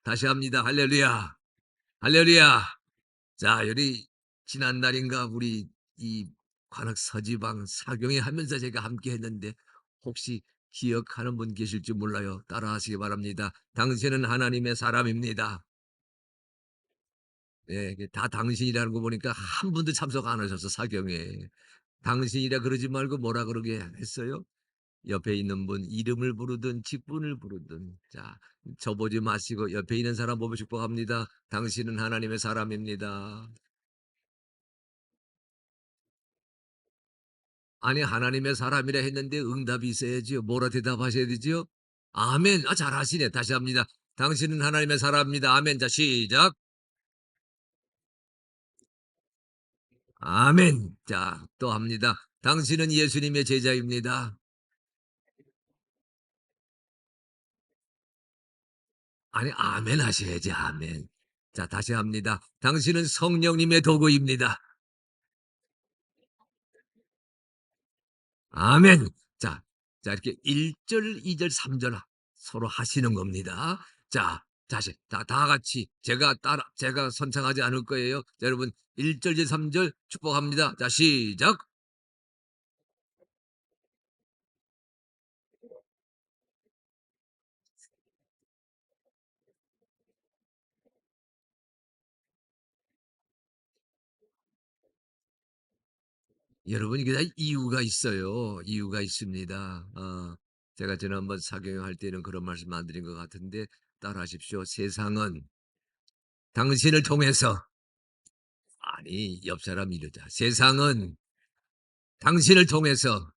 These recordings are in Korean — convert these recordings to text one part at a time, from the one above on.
다시 합니다. 할렐루야. 할렐루야. 자, 우리 지난날인가 우리 이 관악 서지방 사경회 하면서 제가 함께 했는데 혹시 기억하는 분 계실지 몰라요. 따라하시기 바랍니다. 당신은 하나님의 사람입니다. 예, 이게 다 당신이라는 거 보니까 한 분도 참석 안 하셔서 사경회에. 당신이라 그러지 말고 뭐라 그러게 했어요? 옆에 있는 분 이름을 부르든 직분을 부르든 자, 저보지 마시고 옆에 있는 사람 보고 축복합니다. 당신은 하나님의 사람입니다. 아니 하나님의 사람이라 했는데 응답이 있어야지요. 뭐라 대답하셔야 되지요? 아멘. 아 잘하시네. 다시 합니다. 당신은 하나님의 사람입니다. 아멘. 자 시작. 아멘. 자 또 합니다. 당신은 예수님의 제자입니다. 아니 아멘 하셔야지 아멘. 자 다시 합니다. 당신은 성령님의 도구입니다. 아멘. 자, 자 이렇게 1 절, 2 절, 3절 서로 하시는 겁니다. 자, 다시 다 같이 제가 선창하지 않을 거예요. 자, 여러분 1 절, 2 절, 3절 축복합니다. 자, 시작. 여러분 이게 다 이유가 있어요. 이유가 있습니다. 제가 지난번 사경할 때는 그런 말씀 안 드린 것 같은데 따라하십시오. 세상은 당신을 통해서 아니 옆 사람 이러자. 세상은 당신을 통해서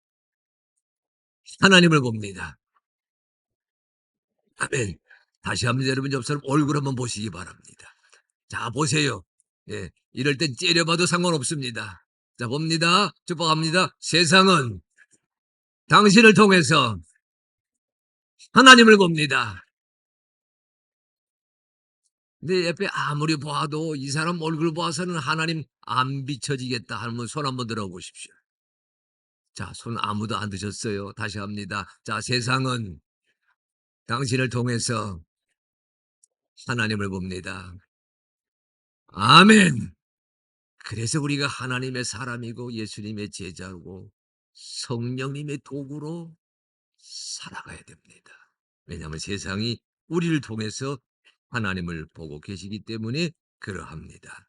하나님을 봅니다. 아멘. 다시 한번 여러분 옆 사람 얼굴 한번 보시기 바랍니다. 자 보세요. 예. 이럴 땐 째려봐도 상관없습니다. 자 봅니다. 축복합니다. 세상은 당신을 통해서 하나님을 봅니다. 근데 옆에 아무리 봐도 이 사람 얼굴 봐서는 하나님 안 비춰지겠다 하면 손 한번 들어 보십시오. 자, 손 아무도 안 드셨어요. 다시 합니다. 자, 세상은 당신을 통해서 하나님을 봅니다. 아멘. 그래서 우리가 하나님의 사람이고 예수님의 제자고 성령님의 도구로 살아가야 됩니다. 왜냐하면 세상이 우리를 통해서 하나님을 보고 계시기 때문에 그러합니다.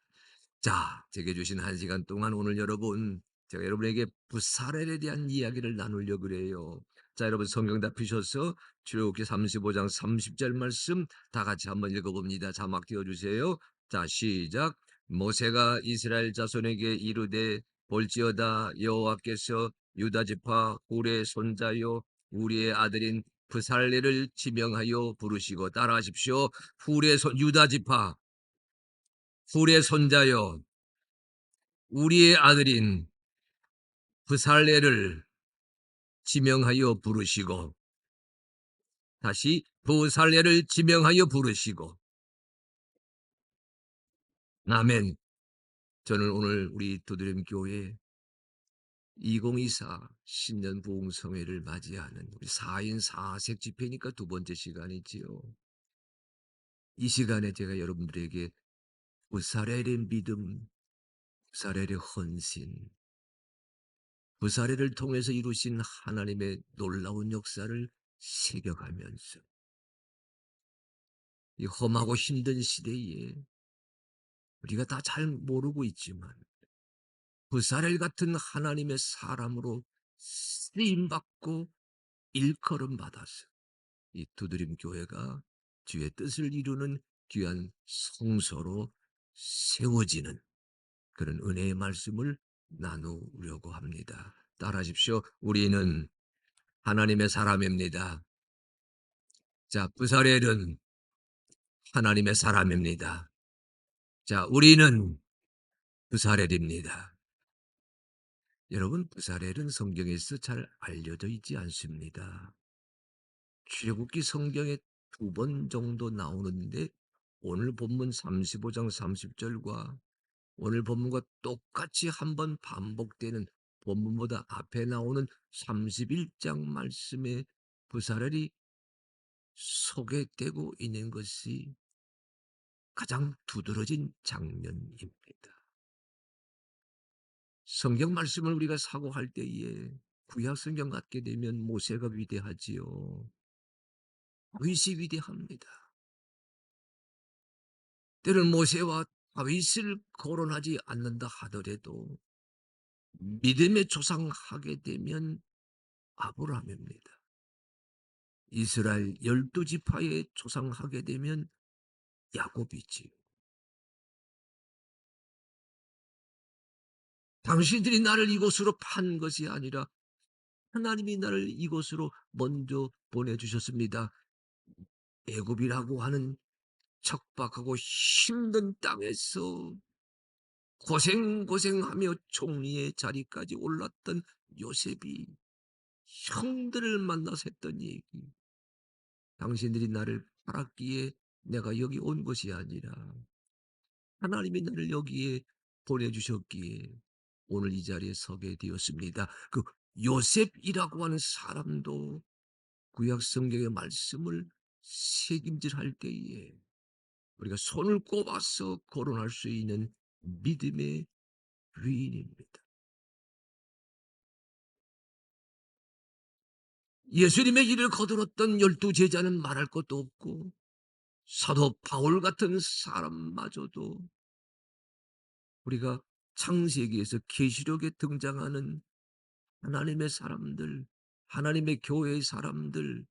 자, 제게 주신 한 시간 동안 오늘 여러분, 제가 여러분에게 부사렐에 대한 이야기를 나누려고 그래요. 자, 여러분 성경 다 피셔서 출애굽기 35장 30절 말씀 다 같이 한번 읽어봅니다. 자막 띄워주세요. 자, 시작. 모세가 이스라엘 자손에게 이르되 볼지어다 여호와께서 유다 지파 훌의 손자요 우리의 아들인 부살레를 지명하여 부르시고 따라하십시오. 훌의 손 유다 지파 훌의 손자요 우리의 아들인 부살레를 지명하여 부르시고 다시 부살레를 지명하여 부르시고 아멘. 저는 오늘 우리 두드림 교회 2024 신년 부흥성회를 맞이하는 우리 4인 4색 집회니까 두 번째 시간이지요. 이 시간에 제가 여러분들에게 부살렐의 믿음, 부살렐의 헌신, 부살렐을 통해서 이루신 하나님의 놀라운 역사를 새겨가면서 이 험하고 힘든 시대에 우리가 다 잘 모르고 있지만 부살렐 같은 하나님의 사람으로 쓰임받고 일컬음 받아서 이 두드림 교회가 주의 뜻을 이루는 귀한 성소로 세워지는 그런 은혜의 말씀을 나누려고 합니다. 따라하십시오. 우리는 하나님의 사람입니다. 자, 부살렐은 하나님의 사람입니다. 자, 우리는 부살렐입니다. 여러분, 부살렐은 성경에서 잘 알려져 있지 않습니다. 출애굽기 성경에 2번 정도 나오는데 오늘 본문 35장 30절과 오늘 본문과 똑같이 한번 반복되는 본문보다 앞에 나오는 31장 말씀에 부살렐이 소개되고 있는 것이 가장 두드러진 장면입니다. 성경 말씀을 우리가 사고할 때에 구약 성경 갖게 되면 모세가 위대하지요. 다윗이 위대합니다. 때는 모세와 다윗을 거론하지 않는다 하더라도 믿음의 조상하게 되면 아브라함입니다. 이스라엘 12지파의 조상하게 되면 야곱이지요. 당신들이 나를 이곳으로 판 것이 아니라 하나님이 나를 이곳으로 먼저 보내주셨습니다. 애굽이라고 하는 척박하고 힘든 땅에서 고생고생하며 총리의 자리까지 올랐던 요셉이 형들을 만나서 했던 얘기. 당신들이 나를 팔았기에 내가 여기 온 것이 아니라 하나님이 나를 여기에 보내주셨기에 오늘 이 자리에 서게 되었습니다. 그 요셉이라고 하는 사람도 구약 성경의 말씀을 새김질할 때에 우리가 손을 꼽아서 거론할 수 있는 믿음의 위인입니다. 예수님의 일을 거들었던 12제자는 말할 것도 없고 사도 바울 같은 사람마저도 우리가 창세기에서 계시록에 등장하는 하나님의 사람들, 하나님의 교회의 사람들,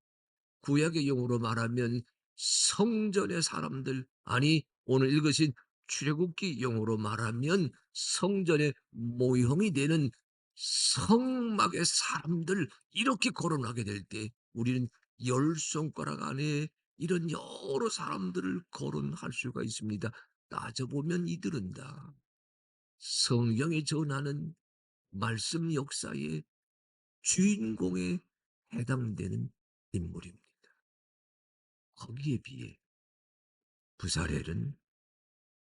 구약의 용어로 말하면 성전의 사람들, 아니 오늘 읽으신 출애굽기 용어로 말하면 성전의 모형이 되는 성막의 사람들, 이렇게 거론하게 될 때 우리는 열 손가락 안에 이런 여러 사람들을 거론할 수가 있습니다. 따져보면 이들은 다 성경에 전하는 말씀 역사의 주인공에 해당되는 인물입니다. 거기에 비해 부사렐은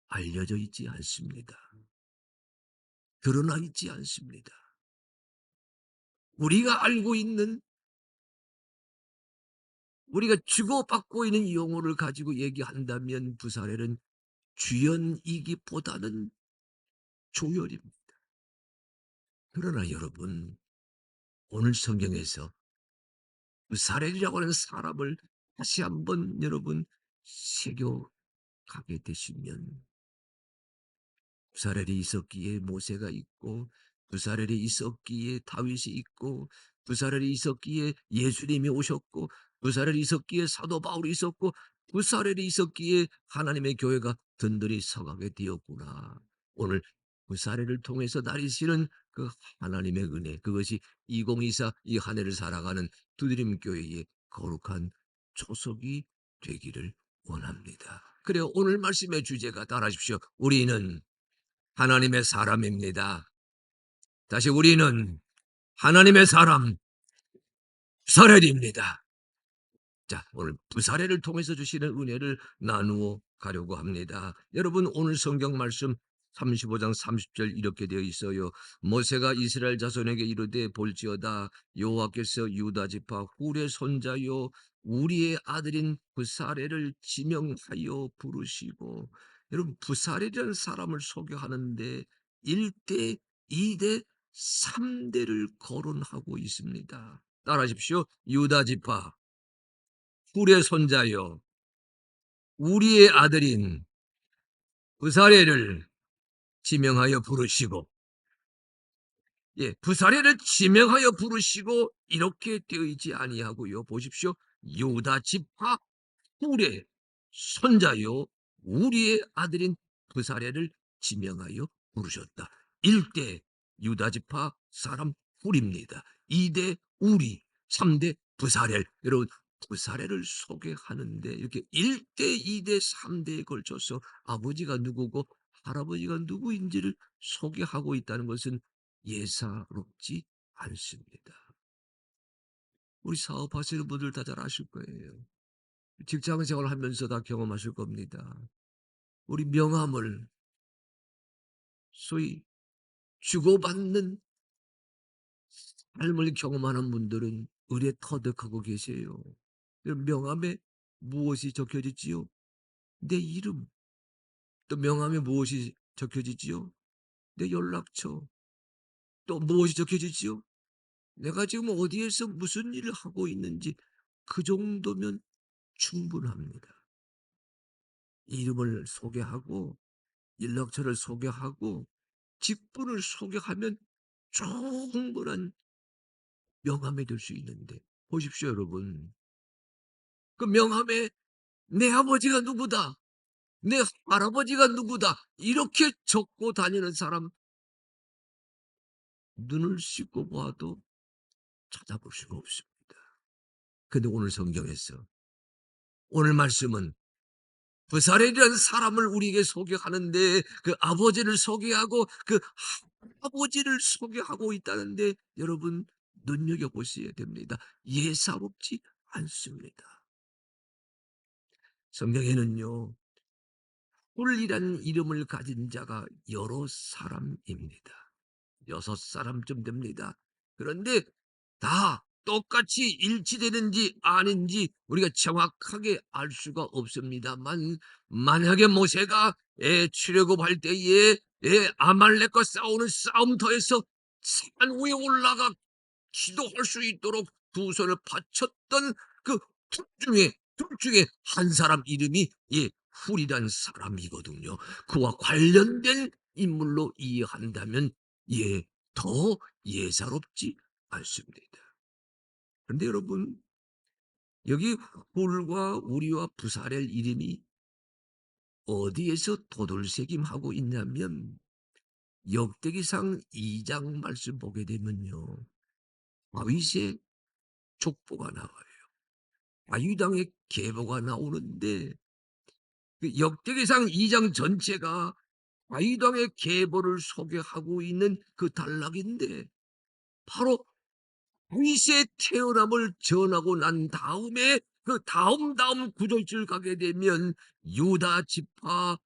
알려져 있지 않습니다. 드러나 있지 않습니다. 우리가 알고 있는, 우리가 주고받고 있는 용어를 가지고 얘기한다면 부사렐은 주연이기보다는 조연입니다. 그러나 여러분, 오늘 성경에서 부사렐이라고 하는 사람을 다시 한번 여러분 새겨가게 되시면 부사렐이 있었기에 모세가 있고, 부사렐이 있었기에 다윗이 있고, 부사렐이 있었기에 예수님이 오셨고, 부사렐이 있었기에 사도 바울이 있었고, 부사렐이 있었기에 하나님의 교회가 든든히 서가게 되었구나. 오늘 부사렐을 통해서 나리시는 그 하나님의 은혜, 그것이 2024 이 한 해를 살아가는 두드림 교회의 거룩한 초석이 되기를 원합니다. 그래요. 오늘 말씀의 주제가 따라하십시오. 우리는 하나님의 사람입니다. 다시 우리는 하나님의 사람, 부사렐입니다. 자, 오늘 부사렐을 통해서 주시는 은혜를 나누어 가려고 합니다. 여러분, 오늘 성경 말씀 35장 30절 이렇게 되어 있어요. 모세가 이스라엘 자손에게 이르되 볼지어다 여호와께서 유다 지파 훌의 손자요 우리의 아들인 부사렐을 지명하여 부르시고. 여러분, 부사렐이라는 사람을 소개하는데 1대, 2대, 3대를 거론하고 있습니다. 따라하십시오. 유다 지파 훌의 손자여 우리의 아들인 부사렐을 지명하여 부르시고. 예, 부사렐을 지명하여 부르시고 이렇게 되어 있지 아니하고요. 보십시오. 유다 지파 훌의 손자요 우리의 아들인 부사렐을 지명하여 부르셨다. 1대 유다 지파 사람 훌입니다. 2대 우리, 3대 부사렐. 여러분, 부사렐을 소개하는데 이렇게 1대, 2대, 3대에 걸쳐서 아버지가 누구고 할아버지가 누구인지를 소개하고 있다는 것은 예사롭지 않습니다. 우리 사업하시는 분들 다 잘 아실 거예요. 직장 생활을 하면서 다 경험하실 겁니다. 우리 명함을 소위 주고받는 삶을 경험하는 분들은 의례 터득하고 계세요. 명함에 무엇이 적혀있지요? 내 이름. 또 명함에 무엇이 적혀지지요? 내 연락처. 또 무엇이 적혀지지요? 내가 지금 어디에서 무슨 일을 하고 있는지 그 정도면 충분합니다. 이름을 소개하고 연락처를 소개하고 직분을 소개하면 충분한 명함이 될 수 있는데 보십시오 여러분. 그 명함에 "내 아버지가 누구다. 내 할아버지가 누구다." 이렇게 적고 다니는 사람 눈을 씻고 봐도 찾아볼 수가 없습니다. 근데 오늘 성경에서 오늘 말씀은 부사렐이라는 사람을 우리에게 소개하는데 그 아버지를 소개하고 그 할아버지를 소개하고 있다는데 여러분 눈여겨보셔야 됩니다. 예사롭지 않습니다. 성경에는요. 훌이라는 이름을 가진 자가 여러 사람입니다. 6사람쯤 됩니다. 그런데 다 똑같이 일치되는지 아닌지 우리가 정확하게 알 수가 없습니다만 만약에 모세가 출애굽할 때에 아말렉과 싸우는 싸움터에서 산 위에 올라가 기도할 수 있도록 두 손을 바쳤던 그 둘 중에 한 사람 이름이 훌이란 사람이거든요. 그와 관련된 인물로 이해한다면 더 예사롭지 않습니다. 그런데 여러분 여기 훌과 우리와 부살의 이름이 어디에서 도돌새김하고 있냐면 역대기상 2장 말씀 보게 되면요. 다윗의 족보가 나와요. 다윗왕의 계보가 나오는데 그 역대기상 2장 전체가 다윗왕의 계보를 소개하고 있는 그 단락인데 바로 다윗의 태어남을 전하고 난 다음에 그 다음 구절줄 가게 되면 유다 지파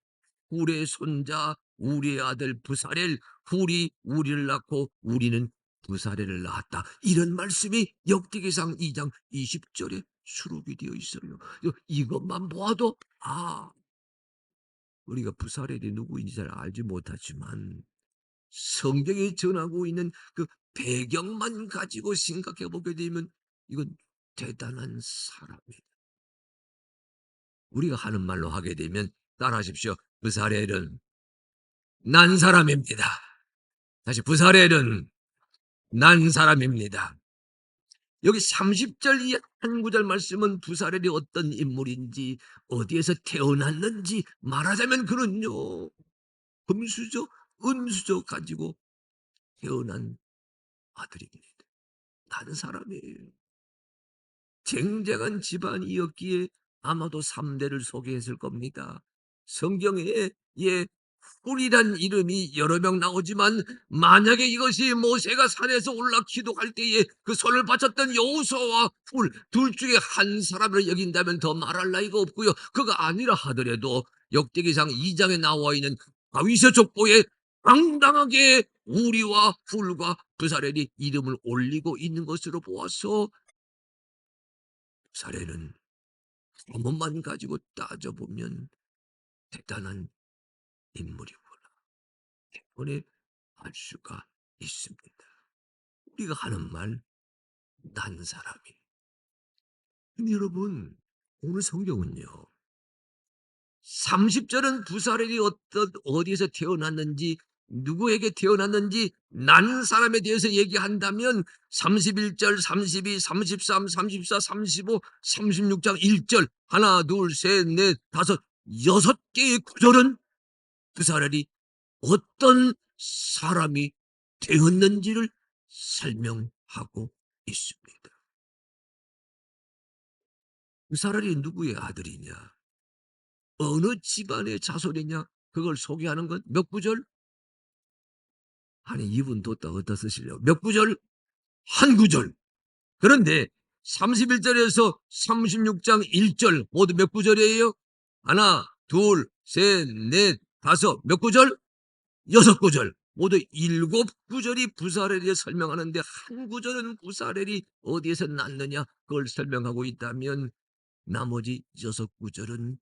훌의 손자 우리의 아들 부사렐 훌이 우리를 낳고 우리는 부사렐을 낳았다. 이런 말씀이 역대기상 2장 20절에 수록이 되어 있어요. 이것만 보아도 우리가 부사렐이 누구인지 잘 알지 못하지만 성경이 전하고 있는 그 배경만 가지고 생각해 보게 되면 이건 대단한 사람이에요. 우리가 하는 말로 하게 되면 따라하십시오. 부사렐은 난 사람입니다. 다시 부사렐은 난 사람입니다. 여기 30절 이 한 구절 말씀은 부사렐이 어떤 인물인지 어디에서 태어났는지 말하자면 그는요 금수저 은수저 가지고 태어난 아들입니다. 다른 사람이에요. 쟁쟁한 집안이었기에 아마도 3대를 소개했을 겁니다. 성경에 훌이란 이름이 여러 명 나오지만 만약에 이것이 모세가 산에서 올라 기도할 때에 그 손을 바쳤던 여호수아와 훌 둘 중에 한 사람을 여긴다면 더 말할 나위가 없고요. 그가 아니라 하더라도 역대기상 2장에 나와 있는 다윗의 족보에 당당하게 우리와 훌과 부사렐이 이름을 올리고 있는 것으로 보아서 사례는 한 번만 가지고 따져보면 대단한 인물이구나. 때문에 알 수가 있습니다. 우리가 하는 말, 난 사람이. 근데 여러분, 오늘 성경은요. 30절은 부사렐이 어디에서 태어났는지, 누구에게 태어났는지, 난 사람에 대해서 얘기한다면 31절, 32, 33, 34, 35, 36장 1절, 하나, 둘, 셋, 넷, 다섯, 6개의 구절은 부사렐이 어떤 사람이 되었는지를 설명하고 있습니다. 부사렐이 누구의 아들이냐? 어느 집안의 자손이냐? 그걸 소개하는 것 몇 구절? 아니 이분 뒀다 어디다 쓰시려고 몇 구절? 한 구절. 그런데 31절에서 36장 1절 모두 몇 구절이에요? 하나, 둘, 셋, 넷, 다섯 몇 구절? 6구절. 모두 7구절이 부사렐이 설명하는데 한 구절은 부사렐이 어디에서 났느냐 그걸 설명하고 있다면 나머지 6구절은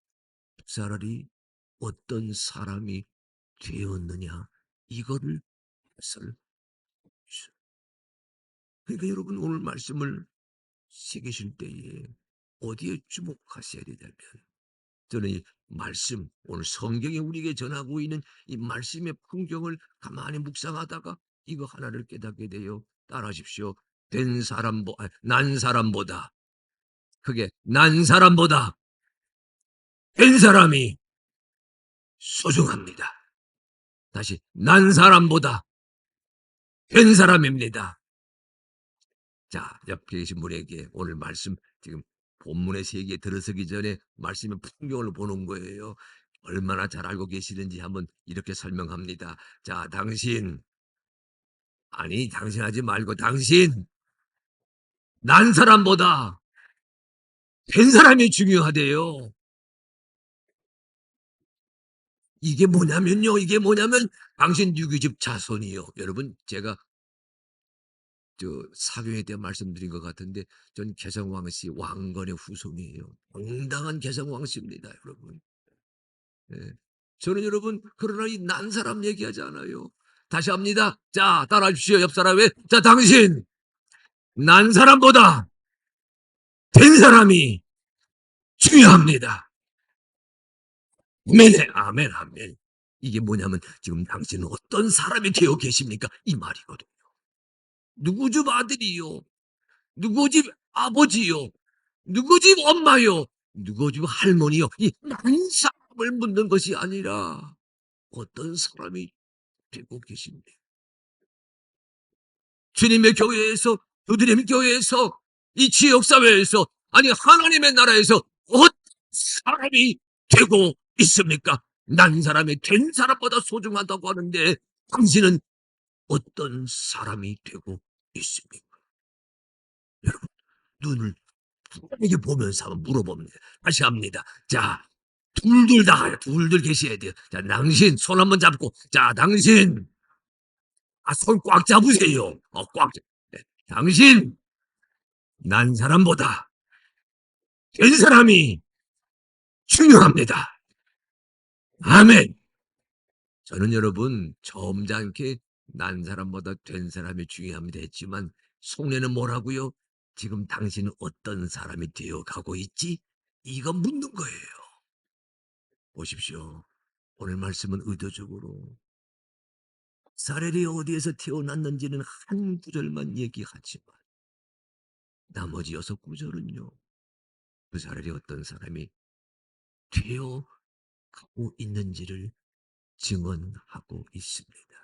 부사렐이 어떤 사람이 되었느냐 이거를 설 그러니까 여러분 오늘 말씀을 새기실 때에 어디에 주목하셔야 되냐면 저는 이 말씀 오늘 성경이 우리에게 전하고 있는 이 말씀의 풍경을 가만히 묵상하다가 이거 하나를 깨닫게 돼요. 따라하십시오. 난 사람보다 그게 난 사람보다 된 사람이 소중합니다. 다시 난 사람보다 된 사람입니다. 자, 옆에 계신 분에게 오늘 말씀 지금 본문의 세계에 들어서기 전에 말씀의 풍경을 보는 거예요. 얼마나 잘 알고 계시는지 한번 이렇게 설명합니다. 자, 당신 하지 말고 당신, 난 사람보다 된 사람이 중요하대요. 이게 뭐냐면 당신 유교집 자손이요. 여러분, 제가 사교에 대해 말씀드린 것 같은데 전 개성왕씨 왕건의 후손이에요. 당당한 개성왕씨입니다, 여러분. 예. 저는 여러분 그러나 이 난 사람 얘기하지 않아요. 다시 합니다. 자, 따라하십시오. 옆 사람에 자, 당신 난 사람보다 된 사람이 중요합니다. 아멘, 아멘, 아멘. 이게 뭐냐면 지금 당신은 어떤 사람이 되어 계십니까? 이 말이거든요. 누구 집 아들이요? 누구 집 아버지요? 누구 집 엄마요? 누구 집 할머니요? 이 난 사람을 묻는 것이 아니라 어떤 사람이 되고 계십니까? 주님의 교회에서, 두드림 교회에서, 이 지역사회에서, 아니 하나님의 나라에서 어떤 사람이 되고 있습니까? 난 사람이 된 사람보다 소중하다고 하는데 당신은 어떤 사람이 되고 있습니까? 여러분 눈을 이게 보면서 한번 물어봅니다. 다시 합니다. 자, 둘둘 계셔야 돼요. 자, 당신 손 한번 잡고, 자, 당신 손 꽉 잡으세요. 네. 당신 난 사람보다 된 사람이 중요합니다. 아멘. 저는 여러분 점잖게 난 사람보다 된 사람이 중요합니다 했지만 속내는 뭐라고요? 지금 당신은 어떤 사람이 되어가고 있지? 이거 묻는 거예요. 보십시오. 오늘 말씀은 의도적으로 사렐이 어디에서 태어났는지는 한 구절만 얘기하지만 나머지 6구절은요. 그 사렐이 어떤 사람이 되어 가고 있는지를 증언하고 있습니다.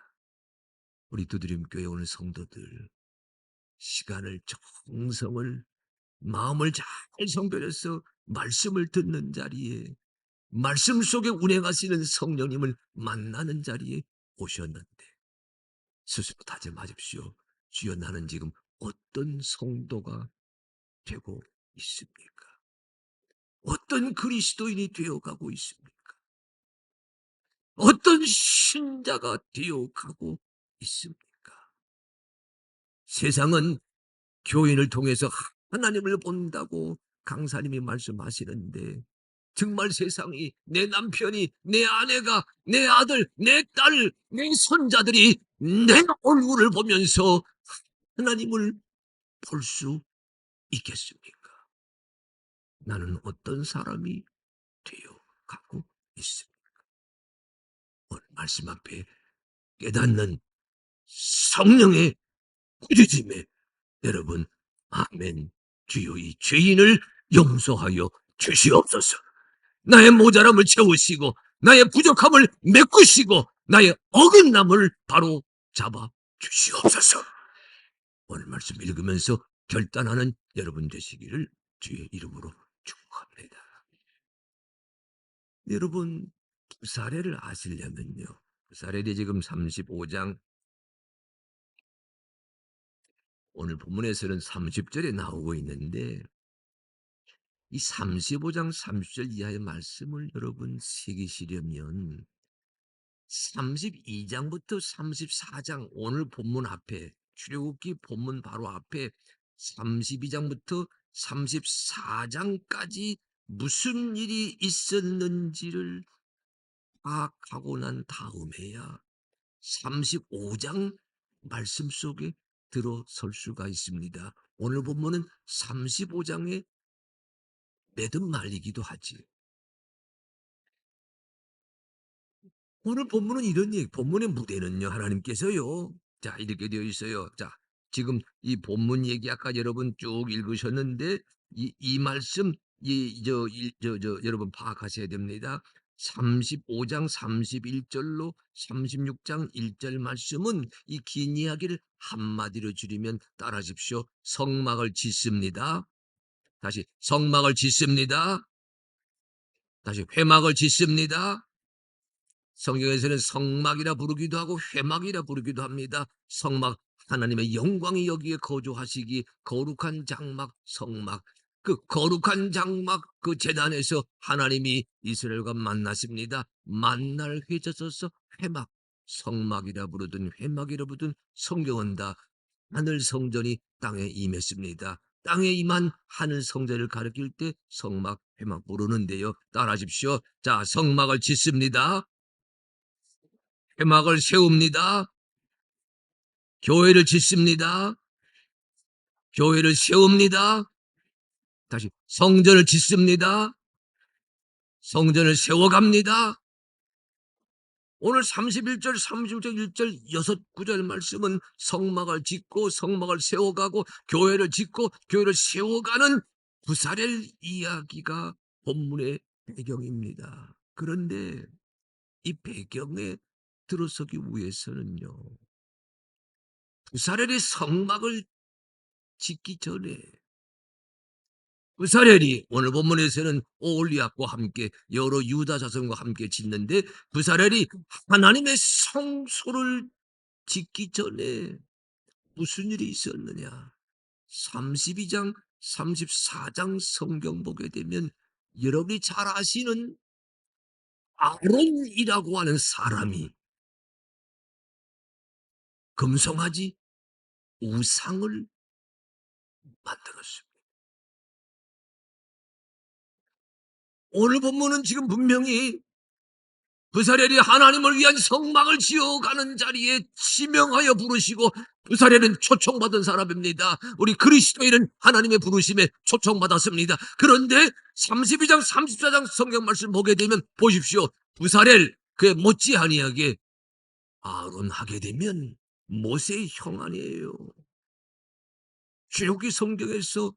우리 두드림교회 오늘 성도들 시간을 정성을 마음을 잘 성별해서 말씀을 듣는 자리에 말씀 속에 운행하시는 성령님을 만나는 자리에 오셨는데 스스로 다짐하십시오. 주여 나는 지금 어떤 성도가 되고 있습니까? 어떤 그리스도인이 되어가고 있습니까? 어떤 신자가 되어가고 있습니까? 세상은 교인을 통해서 하나님을 본다고 강사님이 말씀하시는데 정말 세상이 내 남편이 내 아내가 내 아들 내 딸 내 손자들이 내 얼굴을 보면서 하나님을 볼 수 있겠습니까? 나는 어떤 사람이 되어 가고 있습니다. 오늘 말씀 앞에 깨닫는 성령의 꾸짖음에 여러분 아멘. 주여 이 죄인을 용서하여 주시옵소서. 나의 모자람을 채우시고 나의 부족함을 메꾸시고 나의 어긋남을 바로 잡아 주시옵소서. 오늘 말씀 읽으면서 결단하는 여러분 되시기를 주의 이름으로 축복합니다. 여러분 부사례를 아시려면요. 부사렐이 지금 35장 오늘 본문에서는 30절에 나오고 있는데 이 35장 30절 이하의 말씀을 여러분 새기시려면 32장부터 34장 오늘 본문 앞에 출애굽기 본문 바로 앞에 32장부터 34장까지 무슨 일이 있었는지를 파악하고 난 다음에야 35장 말씀 속에 들어설 수가 있습니다. 오늘 본문은 35장에 매듭 말리기도 하지. 오늘 본문은 이런 얘기, 본문의 무대는요, 하나님께서요. 자, 이렇게 되어 있어요. 자, 지금 이 본문 얘기 아까 여러분 쭉 읽으셨는데, 이 말씀, 여러분 파악하셔야 됩니다. 35장 31절로 36장 1절 말씀은 이 긴 이야기를 한마디로 줄이면 따라하십시오. 성막을 짓습니다. 다시, 성막을 짓습니다. 다시, 회막을 짓습니다. 성경에서는 성막이라 부르기도 하고 회막이라 부르기도 합니다. 성막, 하나님의 영광이 여기에 거주하시기 거룩한 장막, 성막. 그 거룩한 장막, 그 제단에서 하나님이 이스라엘과 만나십니다. 만날 회져서서 회막, 성막이라 부르든 회막이라 부르든 성경은 다 하늘 성전이 땅에 임했습니다. 땅에 임한 하늘 성전을 가리킬 때 성막, 회막 부르는데요. 따라하십시오. 자, 성막을 짓습니다. 회막을 세웁니다. 교회를 짓습니다. 교회를 세웁니다. 다시 성전을 짓습니다. 성전을 세워갑니다. 오늘 31절, 36절, 1절, 6, 9절 말씀은 성막을 짓고 성막을 세워가고 교회를 짓고 교회를 세워가는 부사렐 이야기가 본문의 배경입니다. 그런데 이 배경에 들어서기 위해서는요, 부사렐이 성막을 짓기 전에 부사렐이 오늘 본문에서는 오홀리압과 함께 여러 유다 자손과 함께 짓는데 부사렐이 하나님의 성소를 짓기 전에 무슨 일이 있었느냐? 32장, 34장 성경 보게 되면 여러분이 잘 아시는 아론이라고 하는 사람이 금송아지 우상을 만들었습니다. 오늘 본문은 지금 분명히 부사렐이 하나님을 위한 성막을 지어가는 자리에 지명하여 부르시고 부사렐은 초청받은 사람입니다. 우리 그리스도인은 하나님의 부르심에 초청받았습니다. 그런데 32장 34장 성경 말씀 보게 되면 보십시오. 부사렐 그의 못지아니하게 아론 하게 되면 모세의 형 아니에요. 출애굽기 성경에서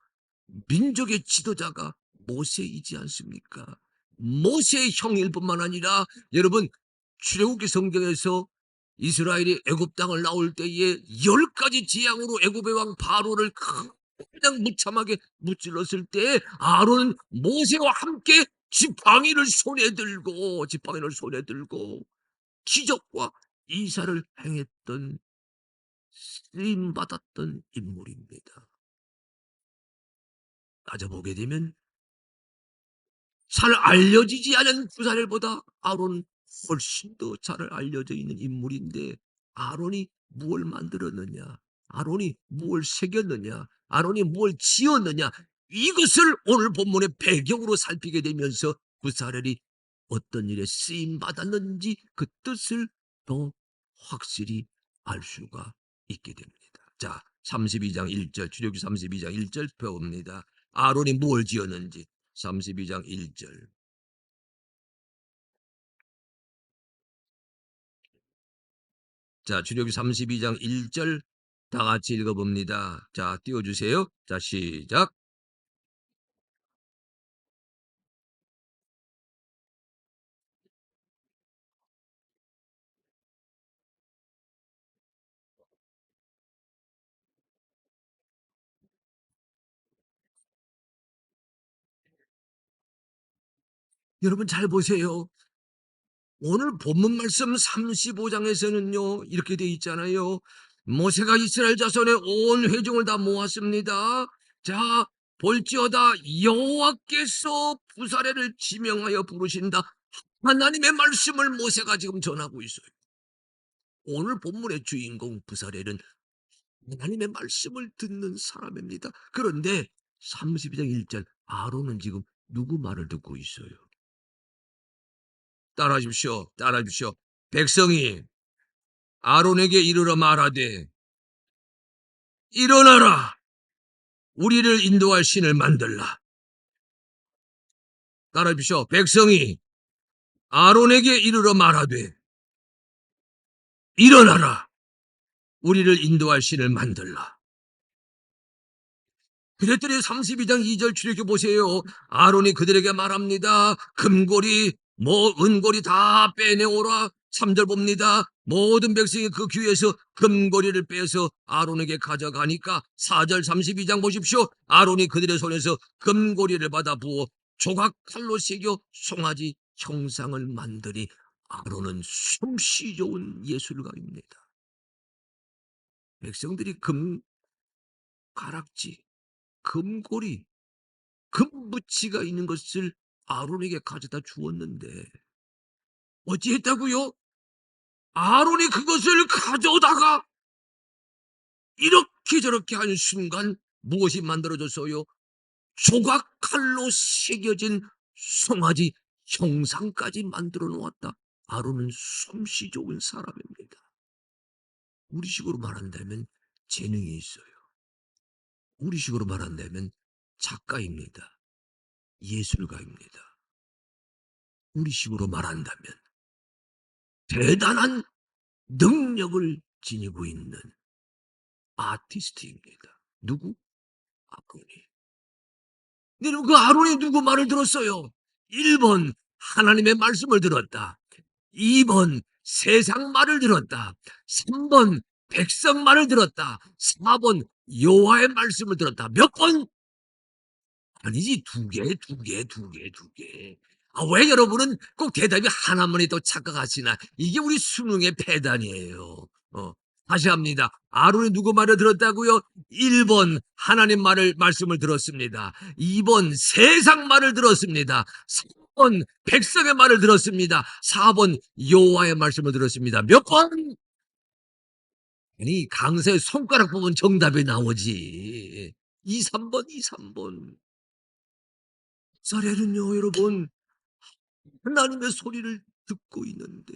민족의 지도자가 모세이지 않습니까? 모세의 형일 뿐만 아니라 여러분 출애굽기 성경에서 이스라엘이 애굽 땅을 나올 때에 10가지 재앙으로 애굽의 왕 바로를 그냥 무참하게 무찔렀을 때 아론은 모세와 함께 지팡이를 손에 들고 기적과 이사를 행했던 쓰임 받았던 인물입니다. 따져보게 되면 잘 알려지지 않은 부사렐보다 아론은 훨씬 더 잘 알려져 있는 인물인데 아론이 무엇을 만들었느냐? 아론이 무엇을 새겼느냐? 아론이 무엇을 지었느냐? 이것을 오늘 본문의 배경으로 살피게 되면서 부사렐이 어떤 일에 쓰임 받았는지 그 뜻을 더 확실히 알 수가 있게 됩니다. 자, 32장 1절, 출애굽기 32장 1절 배웁니다. 아론이 무엇을 지었는지 32장 1절. 자, 출애굽기 32장 1절 다 같이 읽어봅니다. 자, 띄워주세요. 자, 시작. 여러분 잘 보세요. 오늘 본문 말씀 35장에서는요 이렇게 돼 있잖아요. 모세가 이스라엘 자손의 온 회중을 다 모았습니다. 자, 볼지어다 여호와께서 부사렐을 지명하여 부르신다. 하나님의 말씀을 모세가 지금 전하고 있어요. 오늘 본문의 주인공 부사렐은 하나님의 말씀을 듣는 사람입니다. 그런데 32장 1절 아론은 지금 누구 말을 듣고 있어요? 따라하십시오. 따라하십시오. 백성이 아론에게 이르러 말하되 일어나라. 우리를 인도할 신을 만들라. 따라하십시오. 백성이 아론에게 이르러 말하되 일어나라. 우리를 인도할 신을 만들라. 그랬더니 32장 2절 출애굽 보세요. 아론이 그들에게 말합니다. 금고리 은고리 다 빼내오라. 3절 봅니다. 모든 백성이 그 귀에서 금고리를 빼서 아론에게 가져가니까 4절 32장 보십시오. 아론이 그들의 손에서 금고리를 받아 부어 조각 칼로 새겨 송아지 형상을 만드니 아론은 솜씨 좋은 예술가입니다. 백성들이 가락지, 금고리, 금붙이가 있는 것을 아론에게 가져다 주었는데 어찌했다고요? 아론이 그것을 가져다가 이렇게 저렇게 한 순간 무엇이 만들어졌어요? 조각칼로 새겨진 송아지 형상까지 만들어 놓았다. 아론은 솜씨 좋은 사람입니다. 우리식으로 말한다면 재능이 있어요. 우리식으로 말한다면 작가입니다. 예술가입니다. 우리식으로 말한다면 대단한 능력을 지니고 있는 아티스트입니다. 누구? 아론이. 여러분, 그 아론이 누구 말을 들었어요? 1번 하나님의 말씀을 들었다. 2번 세상 말을 들었다. 3번 백성 말을 들었다. 4번 여호와의 말씀을 들었다. 몇 번? 아니지, 2개, 2개, 2개, 2개. 왜 여러분은 꼭 대답이 하나만이 또 착각하시나? 이게 우리 수능의 패단이에요. 다시 합니다. 아론이 누구 말을 들었다고요? 1번 하나님 말씀을 들었습니다. 2번 세상 말을 들었습니다. 3번 백성의 말을 들었습니다. 4번 여호와의 말씀을 들었습니다. 몇 번? 아니, 강서에 손가락 보면 정답이 나오지. 2, 3번, 2, 3번. 이스라엘은요, 여러분, 하나님의 소리를 듣고 있는데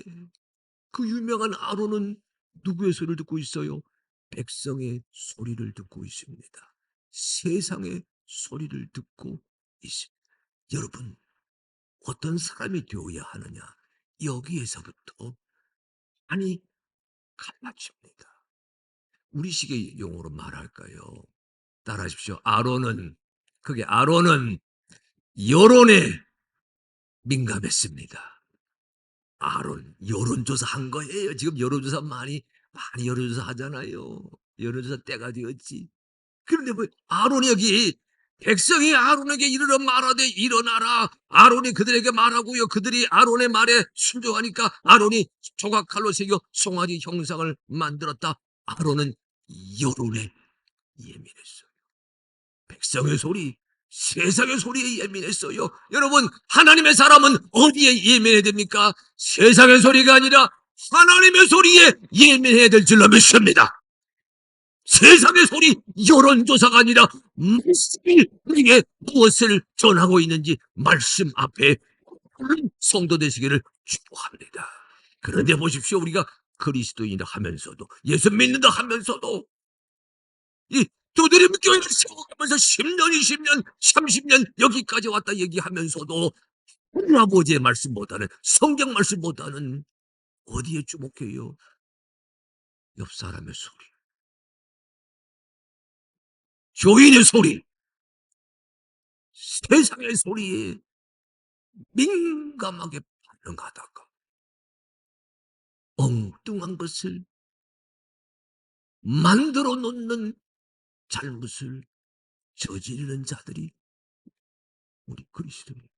그 유명한 아론은 누구의 소리를 듣고 있어요? 백성의 소리를 듣고 있습니다. 세상의 소리를 듣고 있습니다. 여러분, 어떤 사람이 되어야 하느냐? 여기에서부터 많이 갈라집니다. 우리식의 용어로 말할까요? 따라하십시오. 아론은 여론에 민감했습니다. 아론, 여론조사 한 거예요. 지금 여론조사 많이 여론조사 하잖아요. 여론조사 때가 되었지. 그런데 뭐 아론이 여기 백성이 아론에게 이르러 말하되 일어나라. 아론이 그들에게 말하고요. 그들이 아론의 말에 순종하니까 아론이 조각칼로 새겨 송아지 형상을 만들었다. 아론은 여론에 예민했어요. 백성의 소리, 세상의 소리에 예민했어요. 여러분, 하나님의 사람은 어디에 예민해야 됩니까? 세상의 소리가 아니라 하나님의 소리에 예민해야 될 줄로 믿습니다. 세상의 소리, 여론조사가 아니라 말씀이 우리에게 무엇을 전하고 있는지 말씀 앞에 성도 되시기를 축복합니다. 그런데 보십시오. 우리가 그리스도인이라 하면서도, 예수 믿는다 하면서도 이 두드림 교회를 세워가면서 10년, 20년, 30년 여기까지 왔다 얘기하면서도 아버지의 말씀보다는, 성경 말씀보다는 어디에 주목해요? 옆 사람의 소리, 교인의 소리, 세상의 소리에 민감하게 반응하다가 엉뚱한 것을 만들어 놓는 잘못을 저지르는 자들이 우리 그리스도입니다.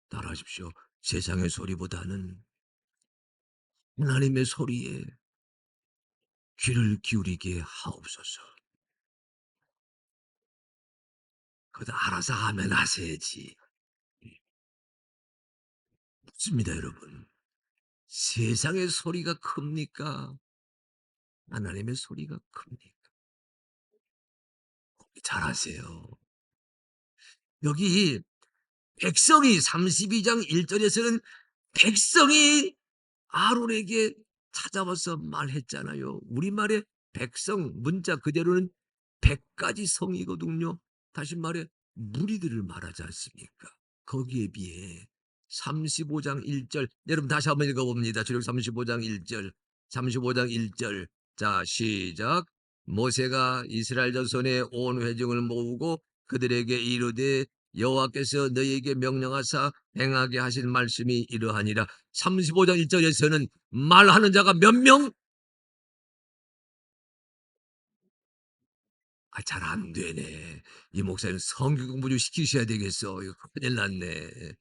따라하십시오. 세상의 소리보다는 하나님의 소리에 귀를 기울이게 하옵소서. 그거 알아서 하면 하셔야지. 묻습니다, 여러분. 세상의 소리가 큽니까? 하나님의 소리가 큽니까? 잘 아세요. 여기 백성이 32장 1 절에서는 백성이 아론에게 찾아와서 말했잖아요. 우리말의 백성 문자 그대로는 100가지 성이거든요. 다시 말해 무리들을 말하지 않습니까? 거기에 비해 35장 1 절 여러분 다시 한번 읽어 봅니다. 출애굽 35장 1 절. 35장 1 절. 자, 시작. 모세가 이스라엘 자손의 온 회중을 모으고 그들에게 이르되 여호와께서 너희에게 명령하사 행하게 하신 말씀이 이러하니라. 35장 1 절에서는 말하는 자가 몇 명? 아, 잘 안 되네. 이 목사님 성경 공부 좀 시키셔야 되겠어. 이거 큰일 났네.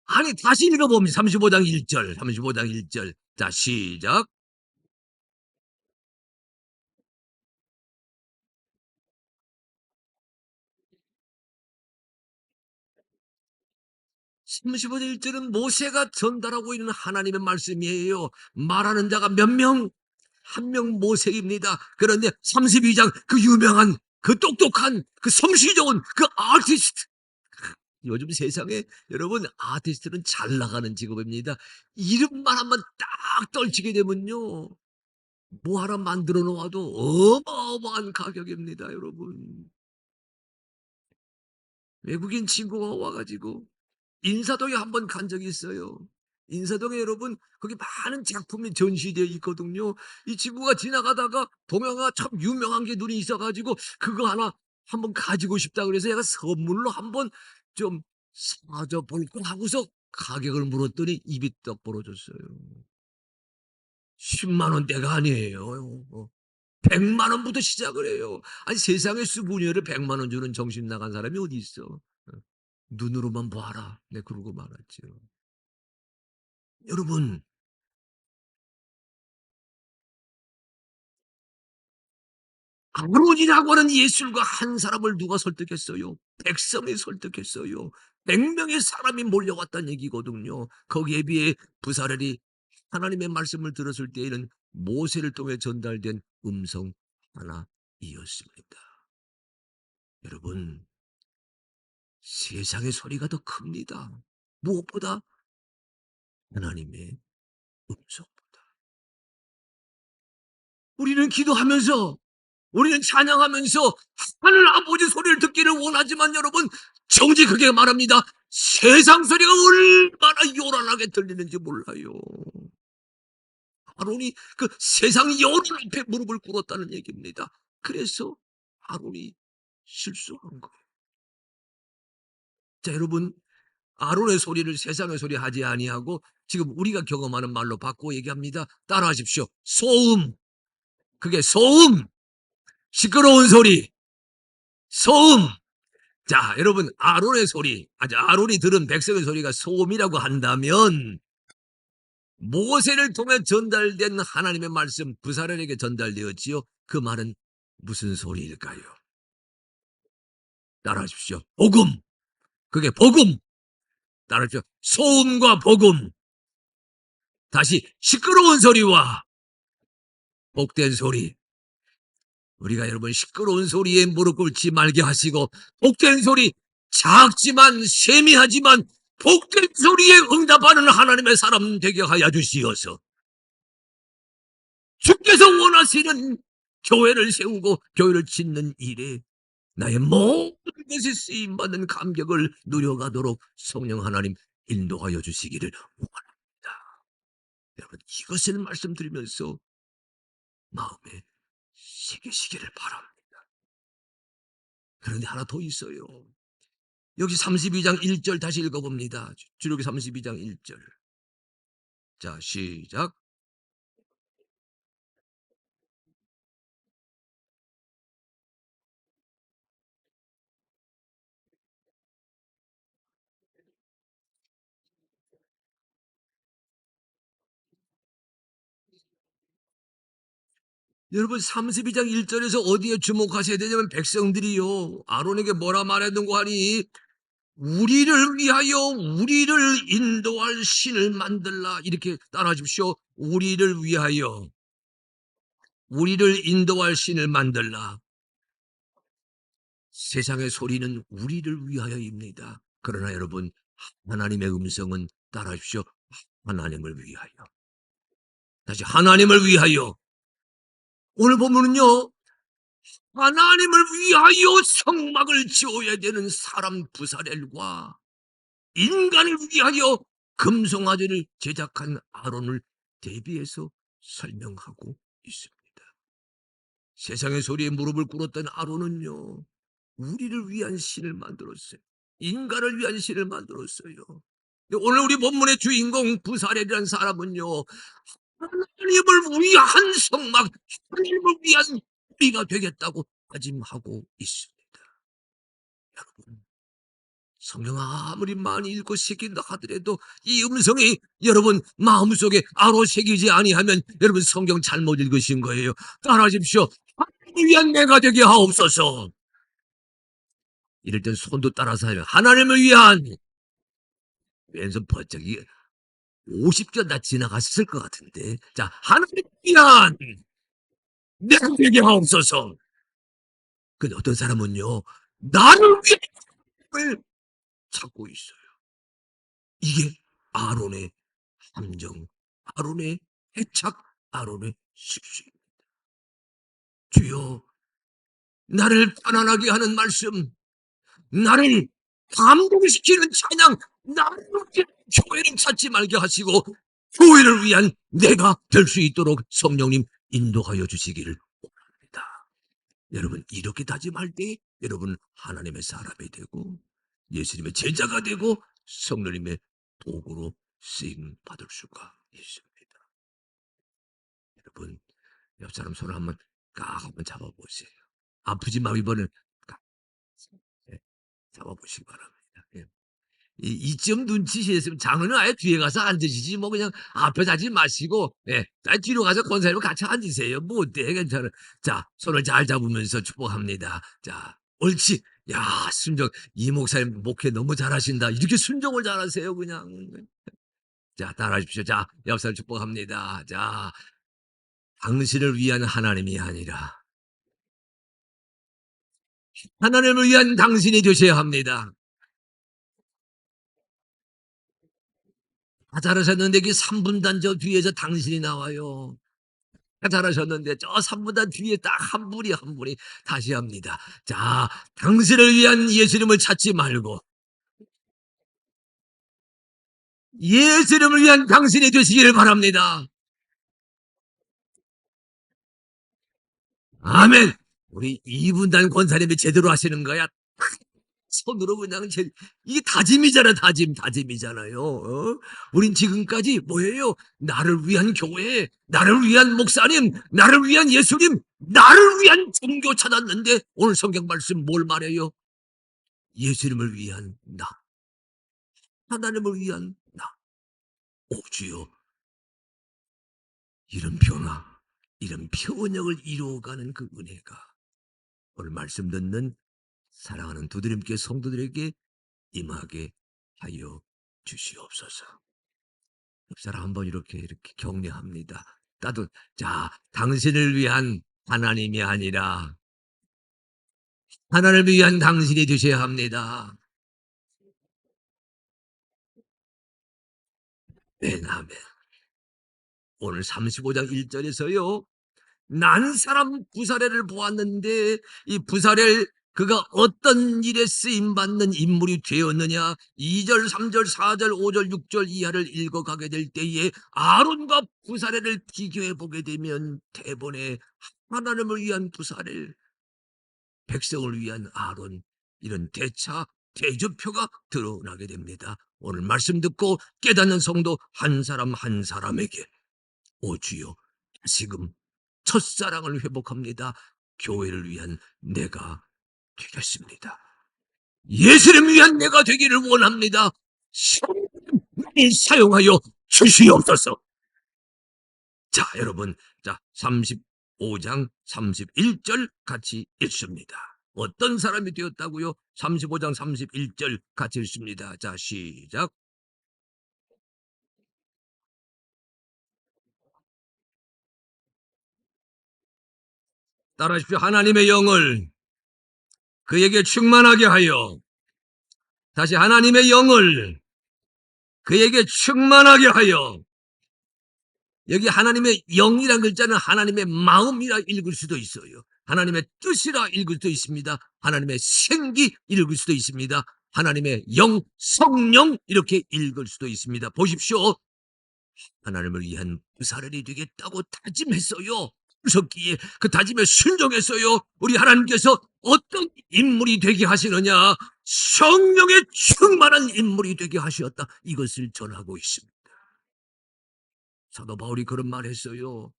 아니 다시 읽어 봅니다. 35장 1 절. 35장 1 절. 자, 시작. 35장 1 절은 모세가 전달하고 있는 하나님의 말씀이에요. 말하는 자가 몇 명? 한 명 모세입니다. 그런데 32장 그 유명한 그 똑똑한 그 솜씨 좋은 그 아티스트, 요즘 세상에 여러분 아티스트는 잘 나가는 직업입니다. 이름만 한번 딱 떨치게 되면요. 뭐 하나 만들어 놓아도 어마어마한 가격입니다, 여러분. 외국인 친구가 와 가지고 인사동에 한번 간 적이 있어요. 인사동에 여러분 거기 많은 작품이 전시되어 있거든요. 이 친구가 지나가다가 동양화 참 유명한 게 눈이 있어 가지고 그거 하나 한번 가지고 싶다 그래서 얘가 선물로 한번 좀 사줘 볼까 하고서 가격을 물었더니 입이 떡 벌어졌어요. 10만 원대가 아니에요. 100만 원부터 시작을 해요. 아니 세상에 수분이를 100만 원 주는 정신 나간 사람이 어디 있어. 눈으로만 봐라. 네 그러고 말았죠. 여러분 아론이라고 하는 예술가 한 사람을 누가 설득했어요? 백성이 설득했어요. 100명의 사람이 몰려왔다는 얘기거든요. 거기에 비해 부사렐이 하나님의 말씀을 들었을 때에는 모세를 통해 전달된 음성 하나이었습니다. 여러분 세상의 소리가 더 큽니다. 무엇보다 하나님의 음성보다. 우리는 기도하면서 우리는 찬양하면서 하늘 아버지 소리를 듣기를 원하지만 여러분 정직하게 말합니다. 세상 소리가 얼마나 요란하게 들리는지 몰라요. 아론이 그 세상 여론 앞에 무릎을 꿇었다는 얘기입니다. 그래서 아론이 실수한 거예요. 자, 여러분 아론의 소리를 세상의 소리 하지 아니하고 지금 우리가 경험하는 말로 바꾸어 얘기합니다. 따라하십시오. 소음. 그게 소음. 시끄러운 소리. 소음. 자, 여러분 아론의 소리, 아론이 들은 백성의 소리가 소음이라고 한다면 모세를 통해 전달된 하나님의 말씀 부사렐에게 전달되었지요. 그 말은 무슨 소리일까요? 따라하십시오. 복음. 그게 복음. 따라하십시오. 소음과 복음. 다시 시끄러운 소리와 복된 소리. 우리가 여러분 시끄러운 소리에 무릎 꿇지 말게 하시고 복된 소리 작지만 세미하지만 복된 소리에 응답하는 하나님의 사람 되게 하여 주시어서 주께서 원하시는 교회를 세우고 교회를 짓는 일에 나의 모든 것이 쓰임받는 감격을 누려가도록 성령 하나님 인도하여 주시기를 원합니다. 여러분 이것을 말씀드리면서 마음에 새기시기를 바랍니다. 그런데 하나 더 있어요. 여기 32장 1절 다시 읽어봅니다. 주력기 32장 1 절. 자, 시작. 여러분 32장 1 절에서 어디에 주목하셔야 되냐면 백성들이요. 아론에게 뭐라 말했는고 하니 우리를 위하여 우리를 인도할 신을 만들라. 이렇게 따라하십시오. 우리를 위하여 우리를 인도할 신을 만들라. 세상의 소리는 우리를 위하여입니다. 그러나 여러분, 하나님의 음성은 따라하십시오. 하나님을 위하여. 다시 하나님을 위하여. 오늘 보면은요, 하나님을 위하여 성막을 지어야 되는 사람 부사렐과 인간을 위하여 금송아지를 제작한 아론을 대비해서 설명하고 있습니다. 세상의 소리에 무릎을 꿇었던 아론은요, 우리를 위한 신을 만들었어요. 인간을 위한 신을 만들었어요. 오늘 우리 본문의 주인공 부사렐이라는 사람은요, 하나님을 위한 성막, 하나님을 위한 우리가 되겠다고 다짐하고 있습니다. 여러분, 성경 아무리 많이 읽고 새긴다 하더라도 이 음성이 여러분 마음속에 아로새기지 아니하면 여러분 성경 잘못 읽으신 거예요. 따라하십시오. 하나님을 위한 내가 되게 하옵소서. 이럴 땐 손도 따라서 하면 하나님을 위한, 왼손 번쩍이 50년 다 지나갔을 것 같은데. 자, 하나님을 위한 내가 되게 하옵소서. 근데 어떤 사람은요, 나를 위해 찾고 있어요. 이게 아론의 함정, 아론의 해착, 아론의 실수입니다. 주여, 나를 편안하게 하는 말씀, 나를 감동시키는 찬양, 나를 위한 교회를 찾지 말게 하시고 교회를 위한 내가 될 수 있도록 성령님 인도하여 주시기를 원합니다. 여러분, 이렇게 다짐할 때 여러분 하나님의 사람이 되고 예수님의 제자가 되고 성령님의 도구로 쓰임 받을 수가 있습니다. 여러분, 옆 사람 손을 한번 깍 한번 잡아보세요. 아프지 마, 이번엔 깍. 예, 잡아보시기 바랍니다. 예. 이쯤 눈치채으면 장로는 아예 뒤에 가서 앉으시지, 뭐 그냥 앞에 하지 마시고, 예, 뒤로 가서 권사님과 같이 앉으세요. 뭐 어때? 괜찮아. 자, 손을 잘 잡으면서 축복합니다. 자, 옳지. 야, 순종. 이 목사님 목회 너무 잘하신다. 이렇게 순종을 잘하세요, 그냥. 자, 따라하십시오. 자, 옆 사람 축복합니다. 자, 당신을 위한 하나님이 아니라 하나님을 위한 당신이 되셔야 합니다. 다 잘하셨는데 그 3분단 저 뒤에서 당신이 나와요. 다 잘하셨는데 저 3분단 뒤에 딱 한 분이 한 분이 다시 합니다. 자, 당신을 위한 예수님을 찾지 말고 예수님을 위한 당신이 되시기를 바랍니다. 아멘. 우리 2분단 권사님이 제대로 하시는 거야. 손으로 그냥 이게 다짐이잖아, 다짐이잖아요. 우린 지금까지 뭐예요? 나를 위한 교회, 나를 위한 목사님, 나를 위한 예수님, 나를 위한 종교 찾았는데 오늘 성경 말씀 뭘 말해요? 예수님을 위한 나, 하나님을 위한 나. 오 주여, 이런 변화, 이런 변혁을 이루어가는 그 은혜가 오늘 말씀 듣는 사랑하는 두드림께 성도들에게 임하게 하여 주시옵소서. 옆사람 한번 이렇게 격려합니다. 자, 당신을 위한 하나님이 아니라 하나님을 위한 당신이 되셔야 합니다. 네, 아멘. 오늘 35장 1절에서요. 난 사람 부사렐을 보았는데 이 부사렐 그가 어떤 일에 쓰임받는 인물이 되었느냐. 2절, 3절, 4절, 5절, 6절 이하를 읽어가게 될 때에 아론과 부사렐을 비교해 보게 되면 대본에 하나님을 위한 부사렐, 백성을 위한 아론, 이런 대차, 대조표가 드러나게 됩니다. 오늘 말씀 듣고 깨닫는 성도 한 사람 한 사람에게 오 주여, 지금 첫사랑을 회복합니다. 교회를 위한 내가 되겠습니다. 예수님을 위한 내가 되기를 원합니다. 많이 사용하여 주시옵소서. 자, 여러분, 자 35장 31절 같이 읽습니다. 어떤 사람이 되었다고요? 35장 31절 같이 읽습니다. 자, 시작. 따라하십시오. 하나님의 영을 그에게 충만하게 하여 다시 하나님의 영을 그에게 충만하게 하여, 여기 하나님의 영이란 글자는 하나님의 마음이라 읽을 수도 있어요. 하나님의 뜻이라 읽을 수도 있습니다. 하나님의 생기 읽을 수도 있습니다. 하나님의 영, 성령 이렇게 읽을 수도 있습니다. 보십시오. 하나님을 위한 부사ler이 되겠다고 다짐했어요. 그러셨기에 그 다짐에 순종했어요. 우리 하나님께서 어떤 인물이 되게 하시느냐? 성령의 충만한 인물이 되게 하셨다. 이것을 전하고 있습니다. 사도 바울이 그런 말 했어요.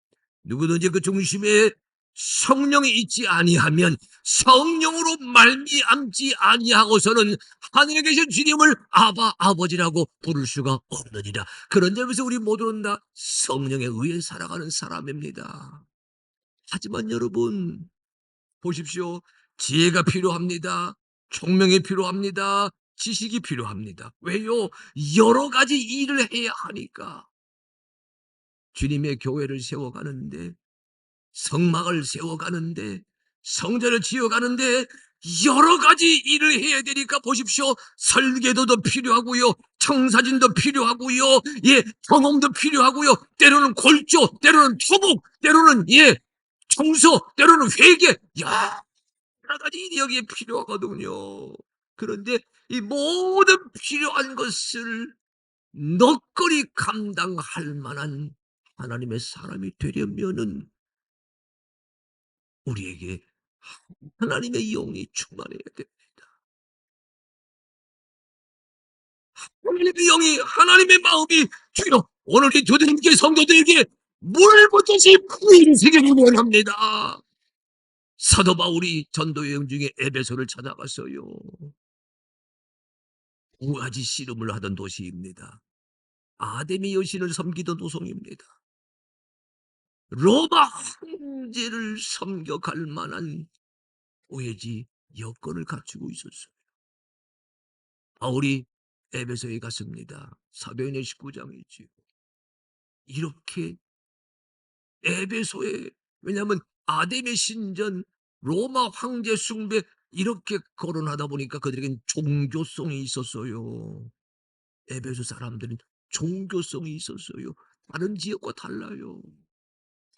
누구든지 그 중심에 성령이 있지 아니하면, 성령으로 말미암지 아니하고서는 하늘에 계신 주님을 아바 아버지라고 부를 수가 없느니라. 그런 점에서 우리 모두는 다 성령에 의해 살아가는 사람입니다. 하지만 여러분 보십시오. 지혜가 필요합니다. 총명이 필요합니다. 지식이 필요합니다. 왜요? 여러 가지 일을 해야 하니까. 주님의 교회를 세워가는데, 성막을 세워가는데, 성전을 지어가는데 여러 가지 일을 해야 되니까 보십시오. 설계도도 필요하고요, 청사진도 필요하고요, 경험도 필요하고요, 때로는 골조, 때로는 토목, 때로는 청소, 때로는 회계, 여러 가지 일이 여기에 필요하거든요. 그런데 이 모든 필요한 것을 너거리 감당할 만한 하나님의 사람이 되려면은 우리에게 하나님의 영이 충만해야 됩니다. 하나님의 영이, 하나님의 마음이 주여 오늘 이 교대님께 성도들에게 물 붓듯이 부인시기를 원합니다. 사도 바울이 전도 여행 중에 에베소를 찾아갔어요. 두 가지 씨름을 하던 도시입니다. 아데미 여신을 섬기던 도성입니다. 로마 황제를 섬겨갈 만한 오해지 여건을 갖추고 있었어요. 바울이 에베소에 갔습니다. 사도행전 19장이지요. 이렇게 에베소에, 왜냐하면 아데미 신전, 로마 황제 숭배 이렇게 거론하다 보니까 그들에겐 종교성이 있었어요. 에베소 사람들은 종교성이 있었어요. 다른 지역과 달라요.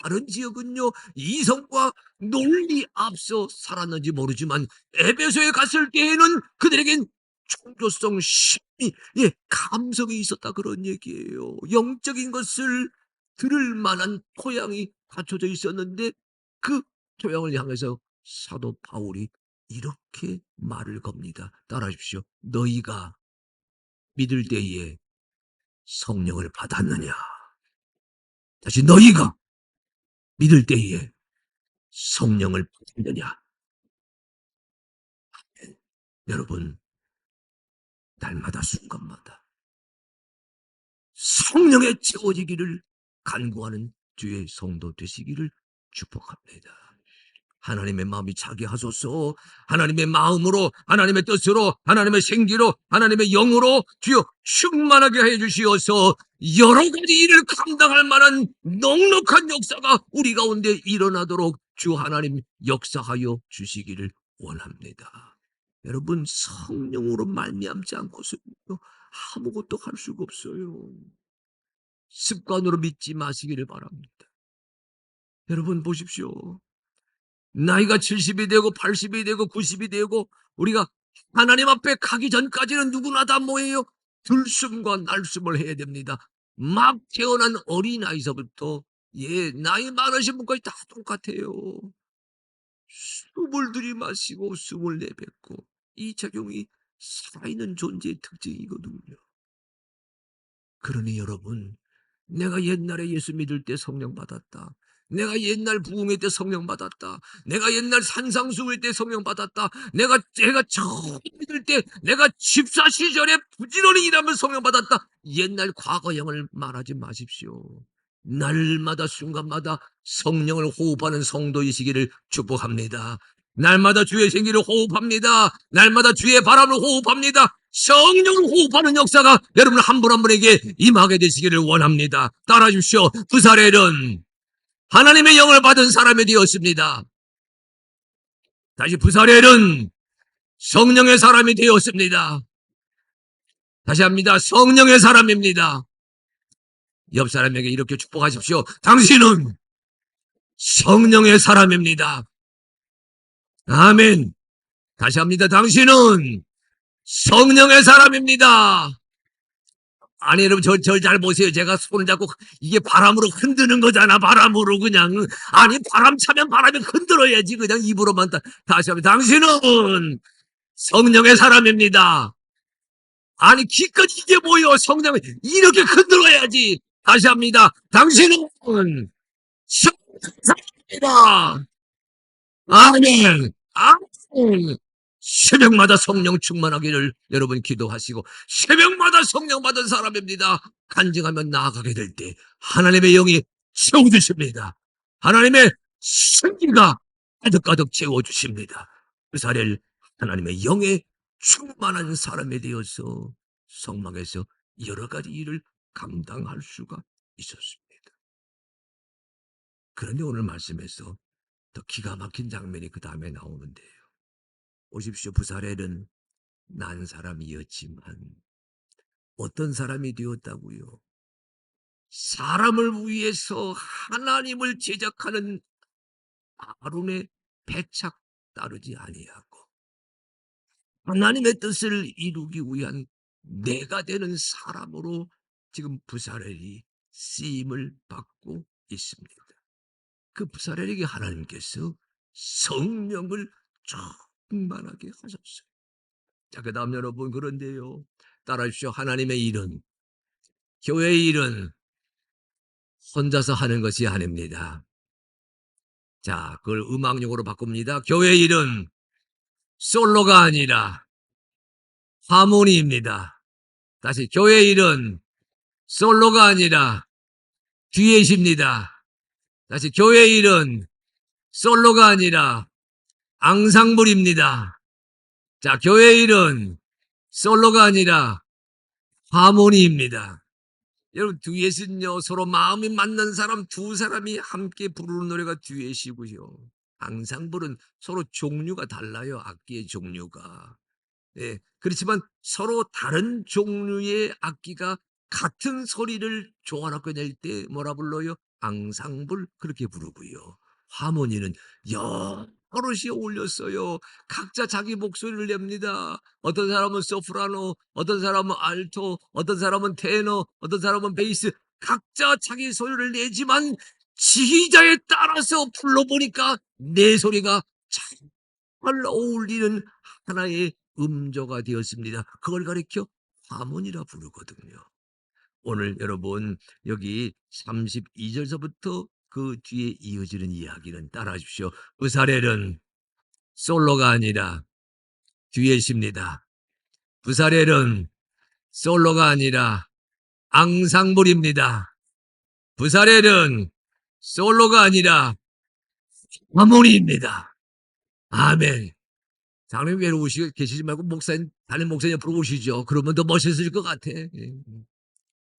다른 지역은요, 이성과 논리 앞서 살았는지 모르지만 에베소에 갔을 때에는 그들에겐 종교성, 심리, 감성이 있었다, 그런 얘기예요. 영적인 것을 들을 만한 토양이 갖춰져 있었는데 그 토양을 향해서 사도 바울이 이렇게 말을 겁니다. 따라하십시오. 너희가 믿을 때에 성령을 받았느냐? 다시, 너희가 믿을 때에 성령을 받느냐? 여러분, 날마다 순간마다 성령에 채워지기를 간구하는 주의 성도 되시기를 축복합니다. 하나님의 마음이 차게 하소서. 하나님의 마음으로, 하나님의 뜻으로, 하나님의 생기로, 하나님의 영으로 주여 충만하게 해주시어서 여러 가지 일을 감당할 만한 넉넉한 역사가 우리 가운데 일어나도록 주 하나님 역사하여 주시기를 원합니다. 여러분, 성령으로 말미암지 않고서는 아무것도 할 수가 없어요. 습관으로 믿지 마시기를 바랍니다. 여러분 보십시오. 나이가 70이 되고 80이 되고 90이 되고 우리가 하나님 앞에 가기 전까지는 누구나 다 뭐예요? 들숨과 날숨을 해야 됩니다. 막 태어난 어린아이서부터 나이 많으신 분까지 다 똑같아요. 숨을 들이마시고 숨을 내뱉고, 이 작용이 살아있는 존재의 특징이거든요. 그러니 여러분, 내가 옛날에 예수 믿을 때 성령 받았다, 내가 옛날 부흥회 때 성령 받았다, 내가 옛날 산상수회 때 성령 받았다, 제가 처음 믿을 때, 내가 집사 시절에 부지런히 일하면 성령 받았다, 옛날 과거형을 말하지 마십시오. 날마다 순간마다 성령을 호흡하는 성도이시기를 축복합니다. 날마다 주의 생기를 호흡합니다. 날마다 주의 바람을 호흡합니다. 성령을 호흡하는 역사가 여러분 한 분 한 분에게 임하게 되시기를 원합니다. 따라 주십시오. 부사렐은 하나님의 영을 받은 사람이 되었습니다. 다시, 부사렐은 성령의 사람이 되었습니다. 다시 합니다. 성령의 사람입니다. 옆 사람에게 이렇게 축복하십시오. 당신은 성령의 사람입니다. 아멘. 다시 합니다. 당신은 성령의 사람입니다. 아니, 여러분, 절 잘 보세요. 제가 손을 잡고, 이게 바람으로 흔드는 거잖아. 바람으로 그냥. 아니, 바람 차면 바람이 흔들어야지. 그냥 입으로만. 다시 합니다. 당신은 성령의 사람입니다. 아니, 기껏 이게 뭐요? 성령을 이렇게 흔들어야지. 다시 합니다. 당신은 성령의 사람입니다. 아멘. 아멘. 새벽마다 성령 충만하기를 여러분 기도하시고, 새벽마다 성령 받은 사람입니다. 간증하면 나아가게 될 때 하나님의 영이 채워주십니다. 하나님의 생기가 가득가득 채워주십니다. 그 사례를 하나님의 영에 충만한 사람이 되어서 성막에서 여러 가지 일을 감당할 수가 있었습니다. 그런데 오늘 말씀에서 더 기가 막힌 장면이 그 다음에 나오는데요. 보십시오. 부사렐은 난 사람이었지만 어떤 사람이 되었다고요? 사람을 위해서 하나님을 제작하는 아론의 배착 따르지 아니하고 하나님의 뜻을 이루기 위한 내가 되는 사람으로 지금 부사렐이 쓰임을 받고 있습니다. 그 부사렐에게 하나님께서 성령을 충만하게 하셨어요. 자, 그 다음 여러분, 그런데요, 따라하십시오. 하나님의 일은, 교회의 일은 혼자서 하는 것이 아닙니다. 자, 그걸 음악용어로 바꿉니다. 교회의 일은 솔로가 아니라 하모니입니다. 다시, 교회의 일은 솔로가 아니라 듀엣입니다. 다시, 교회의 일은 솔로가 아니라 앙상블입니다. 자, 교회의 일은 솔로가 아니라 하모니입니다. 여러분, 듀엣은요, 서로 마음이 맞는 사람 두 사람이 함께 부르는 노래가 듀엣이고요. 앙상블은 서로 종류가 달라요. 악기의 종류가. 예, 그렇지만 서로 다른 종류의 악기가 같은 소리를 조화롭게 낼 때 뭐라 불러요? 앙상블, 그렇게 부르고요. 하모니는 여럿이 어울렸어요. 각자 자기 목소리를 냅니다. 어떤 사람은 소프라노, 어떤 사람은 알토, 어떤 사람은 테너, 어떤 사람은 베이스. 각자 자기 소리를 내지만 지휘자에 따라서 불러보니까 내 소리가 잘 어울리는 하나의 음조가 되었습니다. 그걸 가리켜 하모니라 부르거든요. 오늘 여러분, 여기 32절서부터 그 뒤에 이어지는 이야기는 따라하십시오. 부사렐은 솔로가 아니라 듀엣입니다. 부사렐은 솔로가 아니라 앙상블입니다. 부사렐은 솔로가 아니라 하모니입니다. 아멘. 장로님 외로우시고 계시지 말고 목사님, 다른 목사님 옆으로 오시죠. 그러면 더 멋있을 것 같아. 예.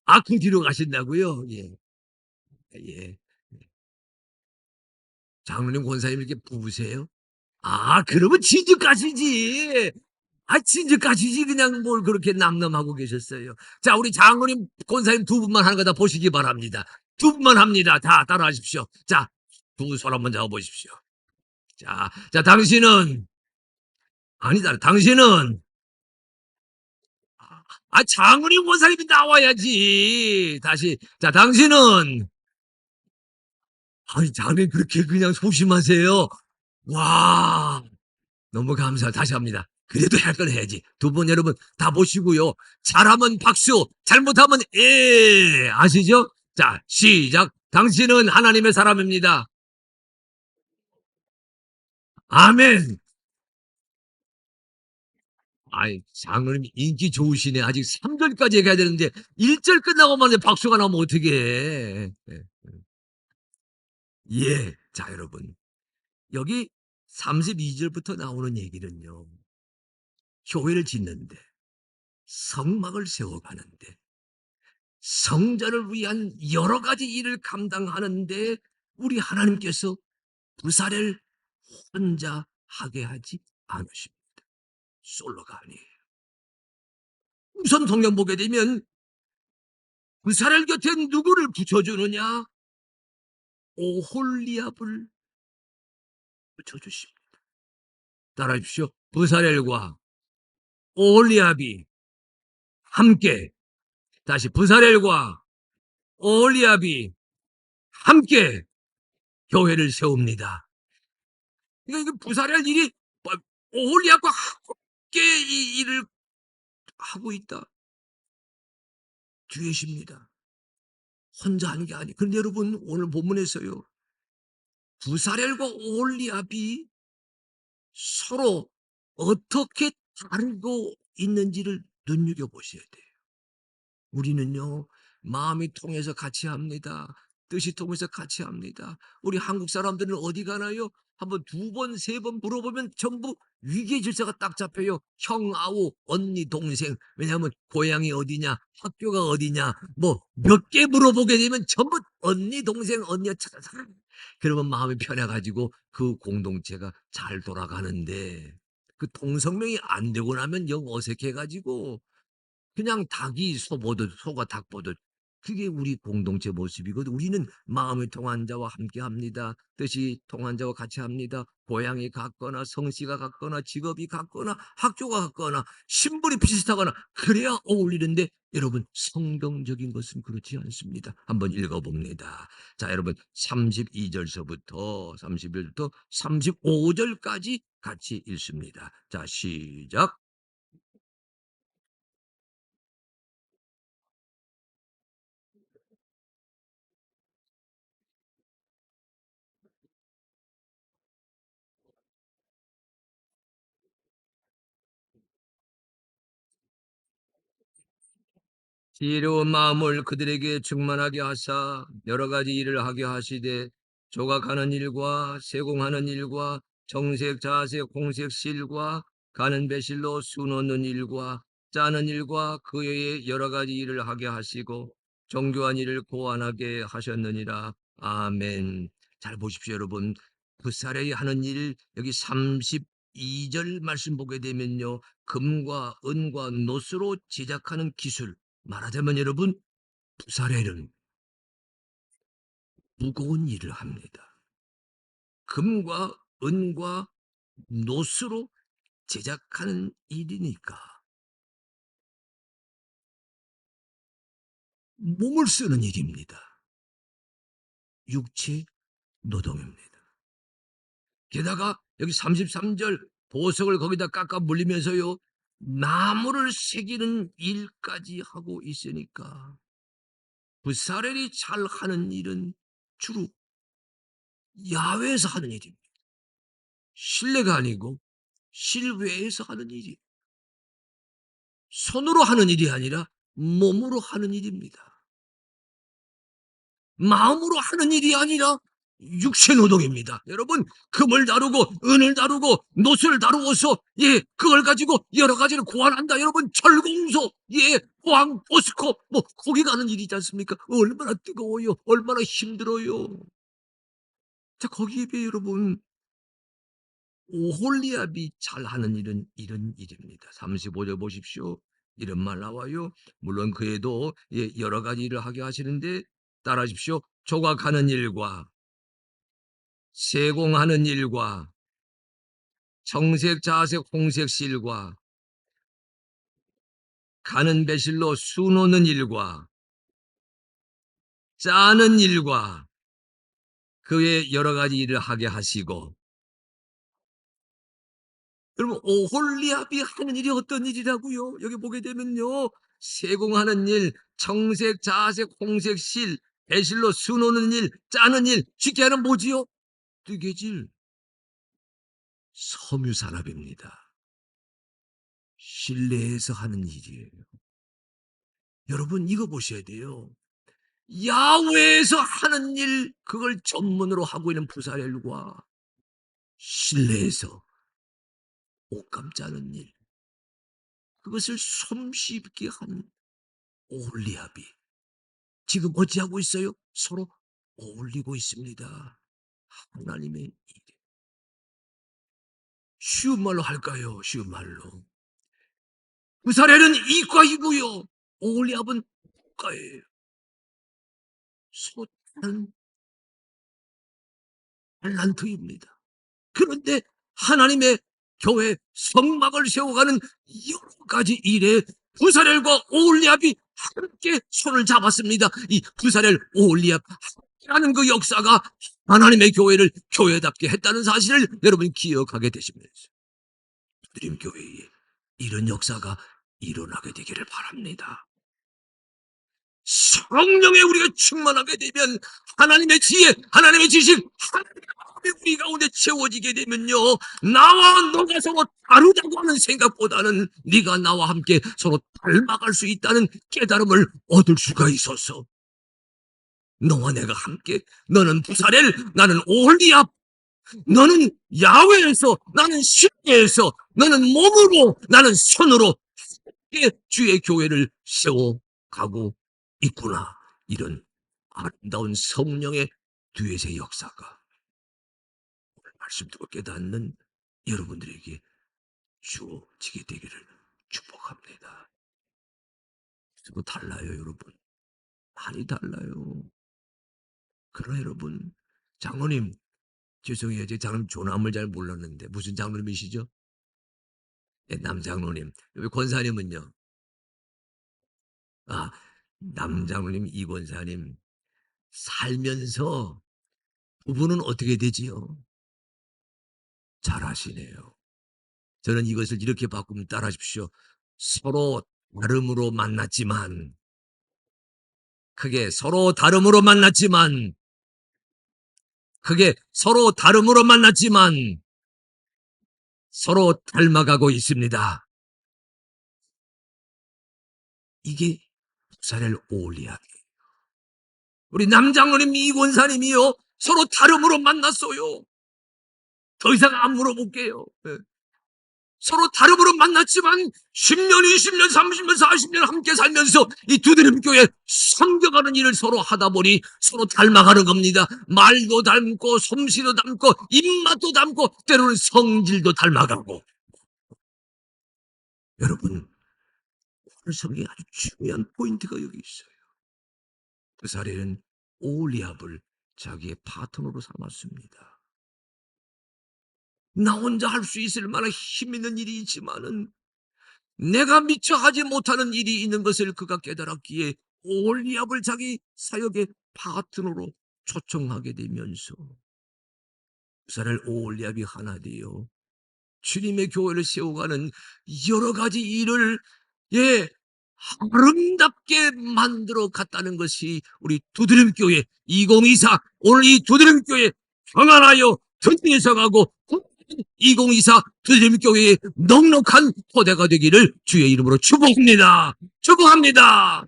아, 그 뒤로 가신다고요? 예. 예. 장로님, 권사님 이렇게 부으세요? 아, 그러면 진즉 가시지. 아, 진즉 가시지. 그냥 뭘 그렇게 남남하고 계셨어요. 자, 우리 장로님, 권사님 두 분만 하는 거 다 보시기 바랍니다. 두 분만 합니다. 다 따라하십시오. 자, 두 손 한번 잡아보십시오. 자, 당신은, 아니다. 당신은, 장로님, 권사님이 나와야지. 다시. 자, 당신은, 아니, 장로님 그렇게 그냥 소심하세요. 와, 너무 감사합니다. 다시 합니다. 그래도 할 걸 해야지. 두 분 여러분 다 보시고요. 잘하면 박수, 잘못하면 아시죠? 자, 시작. 당신은 하나님의 사람입니다. 아멘. 아이, 장로님 인기 좋으시네. 아직 3절까지 얘기해야 되는데 1절 끝나고만 박수가 나오면 어떻게 해. 예. 자, 여러분. 여기 32절부터 나오는 얘기는요. 교회를 짓는데, 성막을 세워가는데, 성전을 위한 여러 가지 일을 감당하는데 우리 하나님께서 부사를 혼자 하게 하지 않으십니다. 솔로가 아니에요. 우선 성경 보게 되면 부사렐 곁에 누구를 붙여주느냐? 오홀리압을 붙여주십니다. 따라해 주십시오. 부사렐과 오홀리압이 함께, 다시 부사렐과 오홀리압이 함께 교회를 세웁니다. 그러니까 이게 부사렐 일이 오홀리압과 함께 이 일을 하고 있다. 주의십니다. 혼자 하는 게 아니. 그런데 여러분 오늘 본문에서요. 부사렐과 오홀리압이 서로 어떻게 다르고 있는지를 눈여겨보셔야 돼요. 우리는요, 마음이 통해서 같이 합니다. 뜻이 통해서 같이 합니다. 우리 한국 사람들은 어디 가나요? 한번 두 번, 세 번 물어보면 전부 위계 질서가 딱 잡혀요. 형, 아우, 언니, 동생. 왜냐하면 고향이 어디냐, 학교가 어디냐, 뭐 몇 개 물어보게 되면 전부 언니, 동생, 언니가 찾아서. 그러면 마음이 편해가지고 그 공동체가 잘 돌아가는데 그 동성명이 안 되고 나면 영 어색해가지고 그냥 닭이 소 보듯 소가 닭 보듯 그게 우리 공동체 모습이거든. 우리는 마음이 통한 자와 함께 합니다. 뜻이 통한 자와 같이 합니다. 고향이 같거나 성씨가 같거나 직업이 같거나 학교가 같거나 신분이 비슷하거나 그래야 어울리는데 여러분 성경적인 것은 그렇지 않습니다. 한번 읽어봅니다. 자 여러분 32절서부터 31절부터 35절까지 같이 읽습니다. 자 시작. 지혜로운 마음을 그들에게 충만하게 하사 여러 가지 일을 하게 하시되 조각하는 일과 세공하는 일과 정색 자색 홍색 실과 가는 배실로 수 놓는 일과 짜는 일과 그 외에 여러 가지 일을 하게 하시고 정교한 일을 고안하게 하셨느니라. 아멘. 잘 보십시오 여러분. 붓사레이 하는 일 여기 32절 말씀 보게 되면요. 금과 은과 노스로 제작하는 기술 말하자면 여러분 부사렐은 무거운 일을 합니다. 금과 은과 노스로 제작하는 일이니까 몸을 쓰는 일입니다. 육체 노동입니다. 게다가 여기 33절 보석을 거기다 깎아 물리면서요 나무를 새기는 일까지 하고 있으니까 부사렐이 잘 하는 일은 주로 야외에서 하는 일입니다. 실내가 아니고 실외에서 하는 일이 손으로 하는 일이 아니라 몸으로 하는 일입니다. 마음으로 하는 일이 아니라 육체 노동입니다. 여러분 금을 다루고 은을 다루고 노수를 다루어서 그걸 가지고 여러 가지를 고안한다. 여러분 철공소 포항 포스코 뭐 거기 가는 일이지 않습니까? 얼마나 뜨거워요. 얼마나 힘들어요. 자 거기에 비해 여러분 오홀리압이 잘하는 일은 이런 일입니다. 35절 보십시오. 이런 말 나와요. 물론 그에도 여러 가지 일을 하게 하시는데 따라하십시오. 조각하는 일과 세공하는 일과 정색, 자색, 홍색 실과 가는 배실로 수 놓는 일과 짜는 일과 그 외 여러 가지 일을 하게 하시고 여러분 오홀리압이 하는 일이 어떤 일이라고요? 여기 보게 되면요. 세공하는 일, 청색, 자색, 홍색 실, 배실로 수 놓는 일, 짜는 일, 쉽게 하는 뭐지요? 뜨개질, 섬유산업입니다. 실내에서 하는 일이에요. 여러분 이거 보셔야 돼요. 야외에서 하는 일, 그걸 전문으로 하고 있는 부사렐과 실내에서 옷감 짜는 일, 그것을 솜씨있게 한 오홀리압이 지금 어찌하고 있어요? 서로 어울리고 있습니다. 하나님의 일. 쉬운 말로 할까요? 쉬운 말로. 부사렐은 이과이고요. 오홀리압은 과예요. 소자는 달란트입니다. 그런데 하나님의 교회 성막을 세워가는 여러 가지 일에 부사렐과 오홀리압이 함께 손을 잡았습니다. 이 부사렐 오홀리압이라는 그 역사가 하나님의 교회를 교회답게 했다는 사실을 여러분 기억하게 되시면서 드림 교회에 이런 역사가 일어나게 되기를 바랍니다. 성령에 우리가 충만하게 되면 하나님의 지혜, 하나님의 지식, 하나님의 마음이 우리 가운데 채워지게 되면요, 나와 너가 서로 다르다고 하는 생각보다는 네가 나와 함께 서로 닮아갈 수 있다는 깨달음을 얻을 수가 있어서 너와 내가 함께, 너는 부사렐, 나는 오홀리압, 너는 야훼에서, 나는 십계에서, 너는 몸으로, 나는 손으로 함께 주의 교회를 세워가고 있구나. 이런 아름다운 성령의 듀엣의 역사가 말씀 듣고 깨닫는 여러분들에게 주어지게 되기를 축복합니다. 그리고 달라요, 여러분. 많이 달라요. 그러나 여러분, 장로님, 죄송해요. 제 장로님 조남을 잘 몰랐는데 무슨 장로님이시죠? 네, 남장로님. 여기 권사님은요? 아, 남장로님, 이권사님. 살면서 부부는 어떻게 되지요? 잘하시네요. 저는 이것을 이렇게 바꾸면 따라하십시오. 서로 다름으로 만났지만, 크게 서로 다름으로 만났지만, 크게 서로 다름으로 만났지만, 서로 닮아가고 있습니다. 이게 부사렐 오홀리압이에요. 우리 남장로님 이권사님이요, 서로 다름으로 만났어요. 더 이상 안 물어볼게요. 네. 서로 다름으로 만났지만 10년, 20년, 30년, 40년 함께 살면서 이 두드림 교회 섬겨가는 일을 서로 하다 보니 서로 닮아가는 겁니다. 말도 닮고 솜씨도 닮고 입맛도 닮고 때로는 성질도 닮아가고. 여러분, 오늘 성경에 아주 중요한 포인트가 여기 있어요. 부사렐은 오홀리압을 자기의 파트너로 삼았습니다. 나 혼자 할 수 있을 만한 힘 있는 일이 있지만은 내가 미처 하지 못하는 일이 있는 것을 그가 깨달았기에 오홀리압을 자기 사역의 파트너로 초청하게 되면서 부사렐 오홀리압이 하나 되어 주님의 교회를 세워가는 여러 가지 일을 아름답게 만들어 갔다는 것이 우리 두드림교회 2024, 오늘 이 두드림교회 평안하여 든든해서 가고 2024 두드림교회의 넉넉한 토대가 되기를 주의 이름으로 축복합니다. 축복합니다.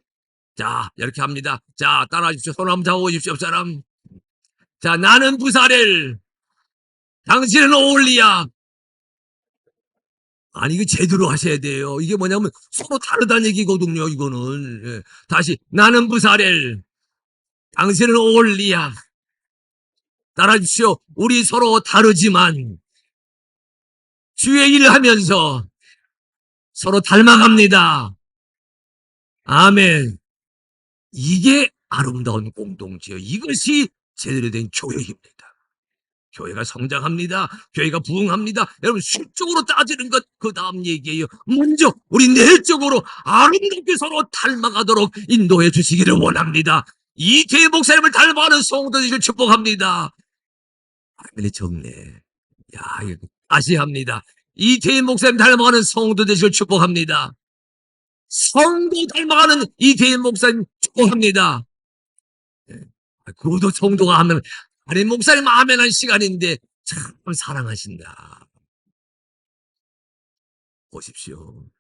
자, 이렇게 합니다. 자, 따라하 십시오. 손 한번 잡아보십시오, 사람. 자, 나는 부사렐, 당신은 오홀리압. 아니, 이거 제대로 하셔야 돼요. 이게 뭐냐면 서로 다르다는 얘기거든요, 이거는. 예. 다시, 나는 부사렐, 당신은 오홀리압. 따라주십시오. 우리 서로 다르지만 주의 일을 하면서 서로 닮아갑니다. 아멘. 이게 아름다운 공동체요. 이것이 제대로 된 교회입니다. 교회가 성장합니다. 교회가 부흥합니다. 여러분, 수적으로 따지는 것 그 다음 얘기예요. 먼저 우리 내적으로 아름답게 서로 닮아가도록 인도해 주시기를 원합니다. 이태희 목사님을 닮아가는 성도들을 축복합니다. 아멘이 적네. 야, 이거 다시 합니다. 이태희 목사님 닮아가는 성도들을 축복합니다. 성도 닮아가는 이태희 목사님 축복합니다. 그것도 성도가 하면 아니, 목사님 아멘한 시간인데 참 사랑하신다. 보십시오.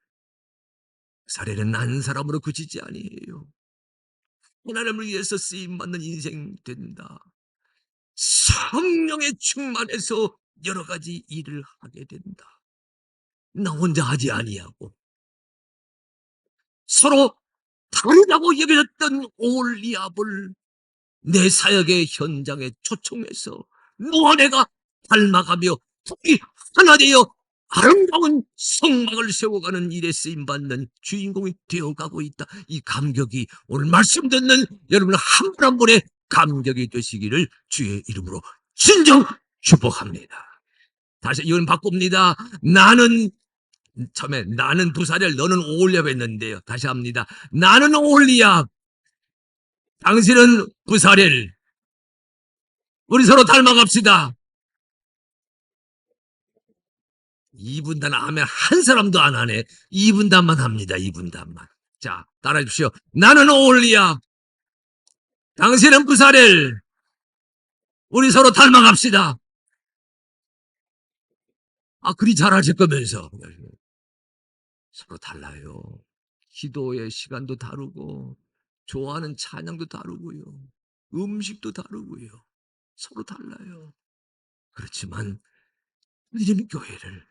사례는 난 사람으로 그치지 아니에요. 하나님을 위해서 쓰임받는 인생 된다. 성령에 충만해서 여러 가지 일을 하게 된다. 나 혼자 하지 아니하고 서로 다르다고 여겨졌던 오홀리압을 내 사역의 현장에 초청해서 너와 내가 닮아가며 둘이 하나 되어 아름다운 성막을 세워가는 일에 쓰임받는 주인공이 되어가고 있다. 이 감격이 오늘 말씀 듣는 여러분 한 분 한 분의 감격이 되시기를 주의 이름으로 진정 축복합니다. 다시 이건 바꿉니다. 처음에 나는 부사렐 너는 오홀리압 했는데요. 다시 합니다. 나는 오홀리압 당신은 부사렐 우리 서로 닮아갑시다. 2분단 하면 한 사람도 안 하네. 2분단만 합니다. 2분단만. 자, 따라해 주십시오. 나는 오홀리압 당신은 부사렐 우리 서로 닮아갑시다. 아, 그리 잘하실 거면서. 서로 달라요. 기도의 시간도 다르고 좋아하는 찬양도 다르고요. 음식도 다르고요. 서로 달라요. 그렇지만 믿음 교회를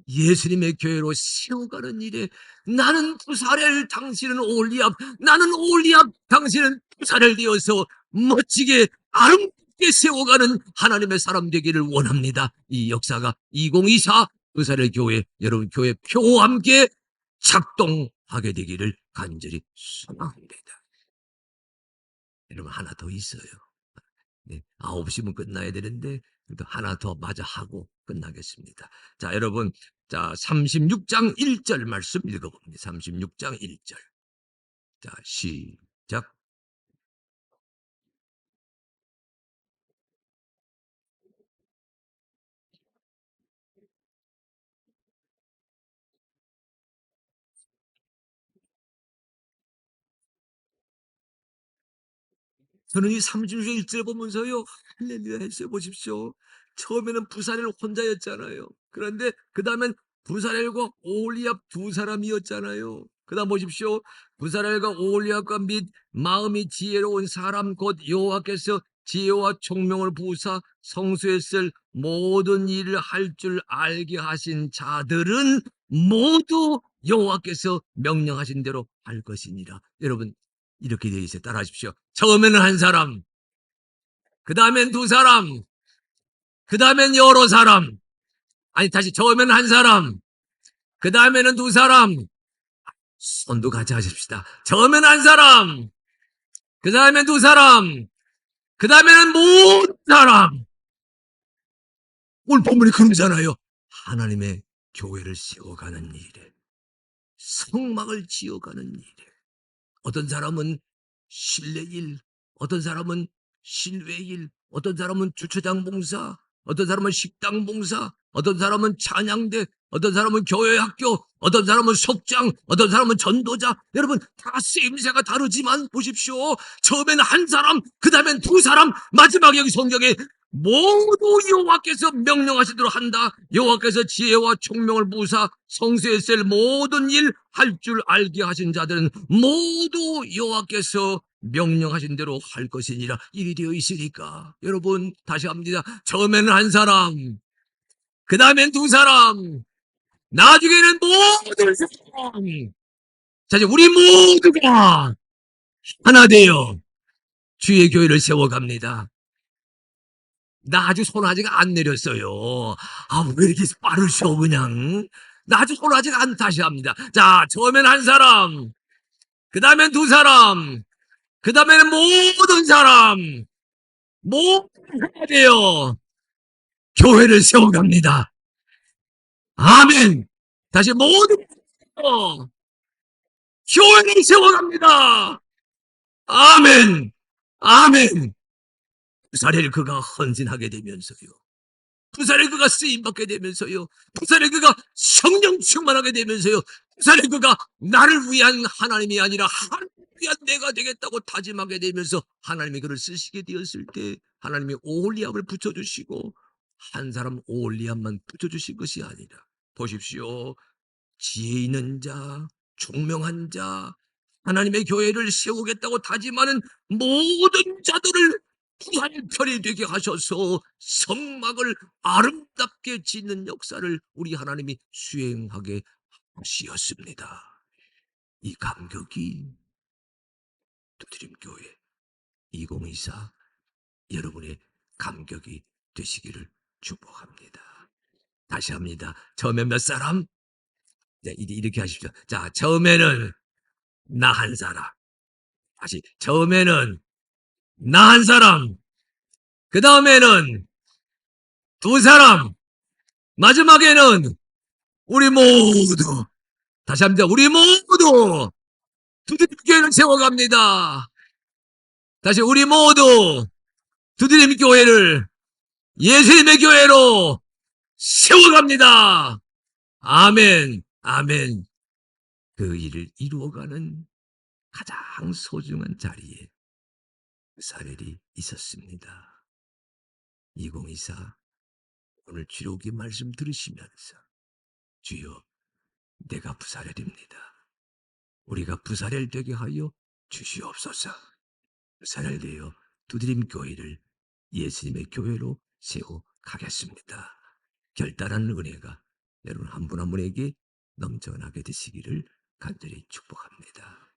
예수님의 교회로 세워가는 일에 나는 부사렐 당신은 올리압 나는 올리압 당신은 부사렐 되어서 멋지게 아름답게 세워가는 하나님의 사람 되기를 원합니다. 이 역사가 2024 부사렐 교회 여러분 교회 표와 함께 작동하게 되기를 간절히 소망합니다. 여러분 하나 더 있어요. 네, 9시면 끝나야 되는데 그래도 하나 더 마저 하고 끝나겠습니다. 자, 여러분, 자 36장 1절 말씀 읽어봅니다. 36장 1절. 자, 시작. 저는 이 36장 1절 보면서요, 할렐루야 했어요. 보십시오. 처음에는 부사렐 혼자였잖아요. 그런데 그 다음엔 부사렐과 오홀리압 두 사람이었잖아요. 그 다음 보십시오. 부사렐과 오홀리압과 및 마음이 지혜로운 사람 곧 여호와께서 지혜와 총명을 부으사 성소에 쓸 모든 일을 할 줄 알게 하신 자들은 모두 여호와께서 명령하신 대로 할 것이니라. 여러분 이렇게 되어 있어요. 따라하십시오. 처음에는 한 사람, 그 다음엔 두 사람, 그 다음엔 여러 사람. 아니 다시 처음에는 한 사람, 그 다음에는 두 사람. 손도 같이 하십시다. 처음에는 한 사람, 그 다음엔 두 사람, 그 다음에는 모든 사람. 오늘 본문이 그러잖아요. 하나님의 교회를 세워가는 일에, 성막을 지어가는 일에, 어떤 사람은 실내일, 어떤 사람은 실외일, 어떤 사람은 주차장 봉사, 어떤 사람은 식당 봉사, 어떤 사람은 찬양대, 어떤 사람은 교회 학교, 어떤 사람은 속장, 어떤 사람은 전도자. 여러분 다 쓰임새가 다르지만 보십시오. 처음에는 한 사람, 그 다음엔 두 사람, 마지막에 여기 성경에 모두 여호와께서 명령하신 대로 한다. 여호와께서 지혜와 총명을 부으사 성소에 쓸 모든 일 할 줄 알게 하신 자들은 모두 여호와께서 명령하신 대로 할 것이니라. 일이 되어 있으니까 여러분 다시 합니다. 처음에는 한 사람, 그 다음엔 두 사람, 나중에는 모든 사람. 자, 이제 우리 모두가 하나 되어 주의 교회를 세워갑니다. 나 아직 손 아직 안 내렸어요. 아, 왜 이렇게 빠르셔, 그냥. 나 아직 손 아직 안 다시 합니다. 자, 처음엔 한 사람, 그 다음엔 두 사람, 그 다음에는 모든 사람, 모두 해야 돼요. 교회를 세워갑니다. 아멘. 다시 모두 교회를 세워갑니다. 아멘. 아멘. 부사렐 그가 헌신하게 되면서요. 부사렐 그가 쓰임받게 되면서요. 부사렐 그가 성령 충만하게 되면서요. 부사렐 그가 나를 위한 하나님이 아니라 하나님을 위한 내가 되겠다고 다짐하게 되면서 하나님이 그를 쓰시게 되었을 때 하나님이 오홀리압을 붙여주시고 한 사람 오홀리압만 붙여주신 것이 아니라 보십시오. 지혜 있는 자, 총명한 자, 하나님의 교회를 세우겠다고 다짐하는 모든 자들을 부활의 편이 되게 하셔서 성막을 아름답게 짓는 역사를 우리 하나님이 수행하게 하시었습니다. 이 감격이 두드림교회 2024 여러분의 감격이 되시기를 축복합니다. 다시 합니다. 처음에 몇 사람? 네, 이렇게 하십시오. 자, 처음에는 나 한 사람. 다시, 처음에는 나 한 사람. 그 다음에는 두 사람. 마지막에는 우리 모두. 다시 합니다. 우리 모두 두드림 교회를 세워갑니다. 다시 우리 모두 두드림 교회를 예수님의 교회로 세워갑니다. 아멘, 아멘. 그 일을 이루어가는 가장 소중한 자리에 부사렐이 있었습니다. 2024 오늘 주일기 말씀 들으시면서 주여 내가 부사렐입니다. 우리가 부사렐 되게 하여 주시옵소서. 부사렐 되어 두드림 교회를 예수님의 교회로 세워 가겠습니다. 결단한 은혜가 여러분 한 분 한 분에게 넘쳐나게 되시기를 간절히 축복합니다.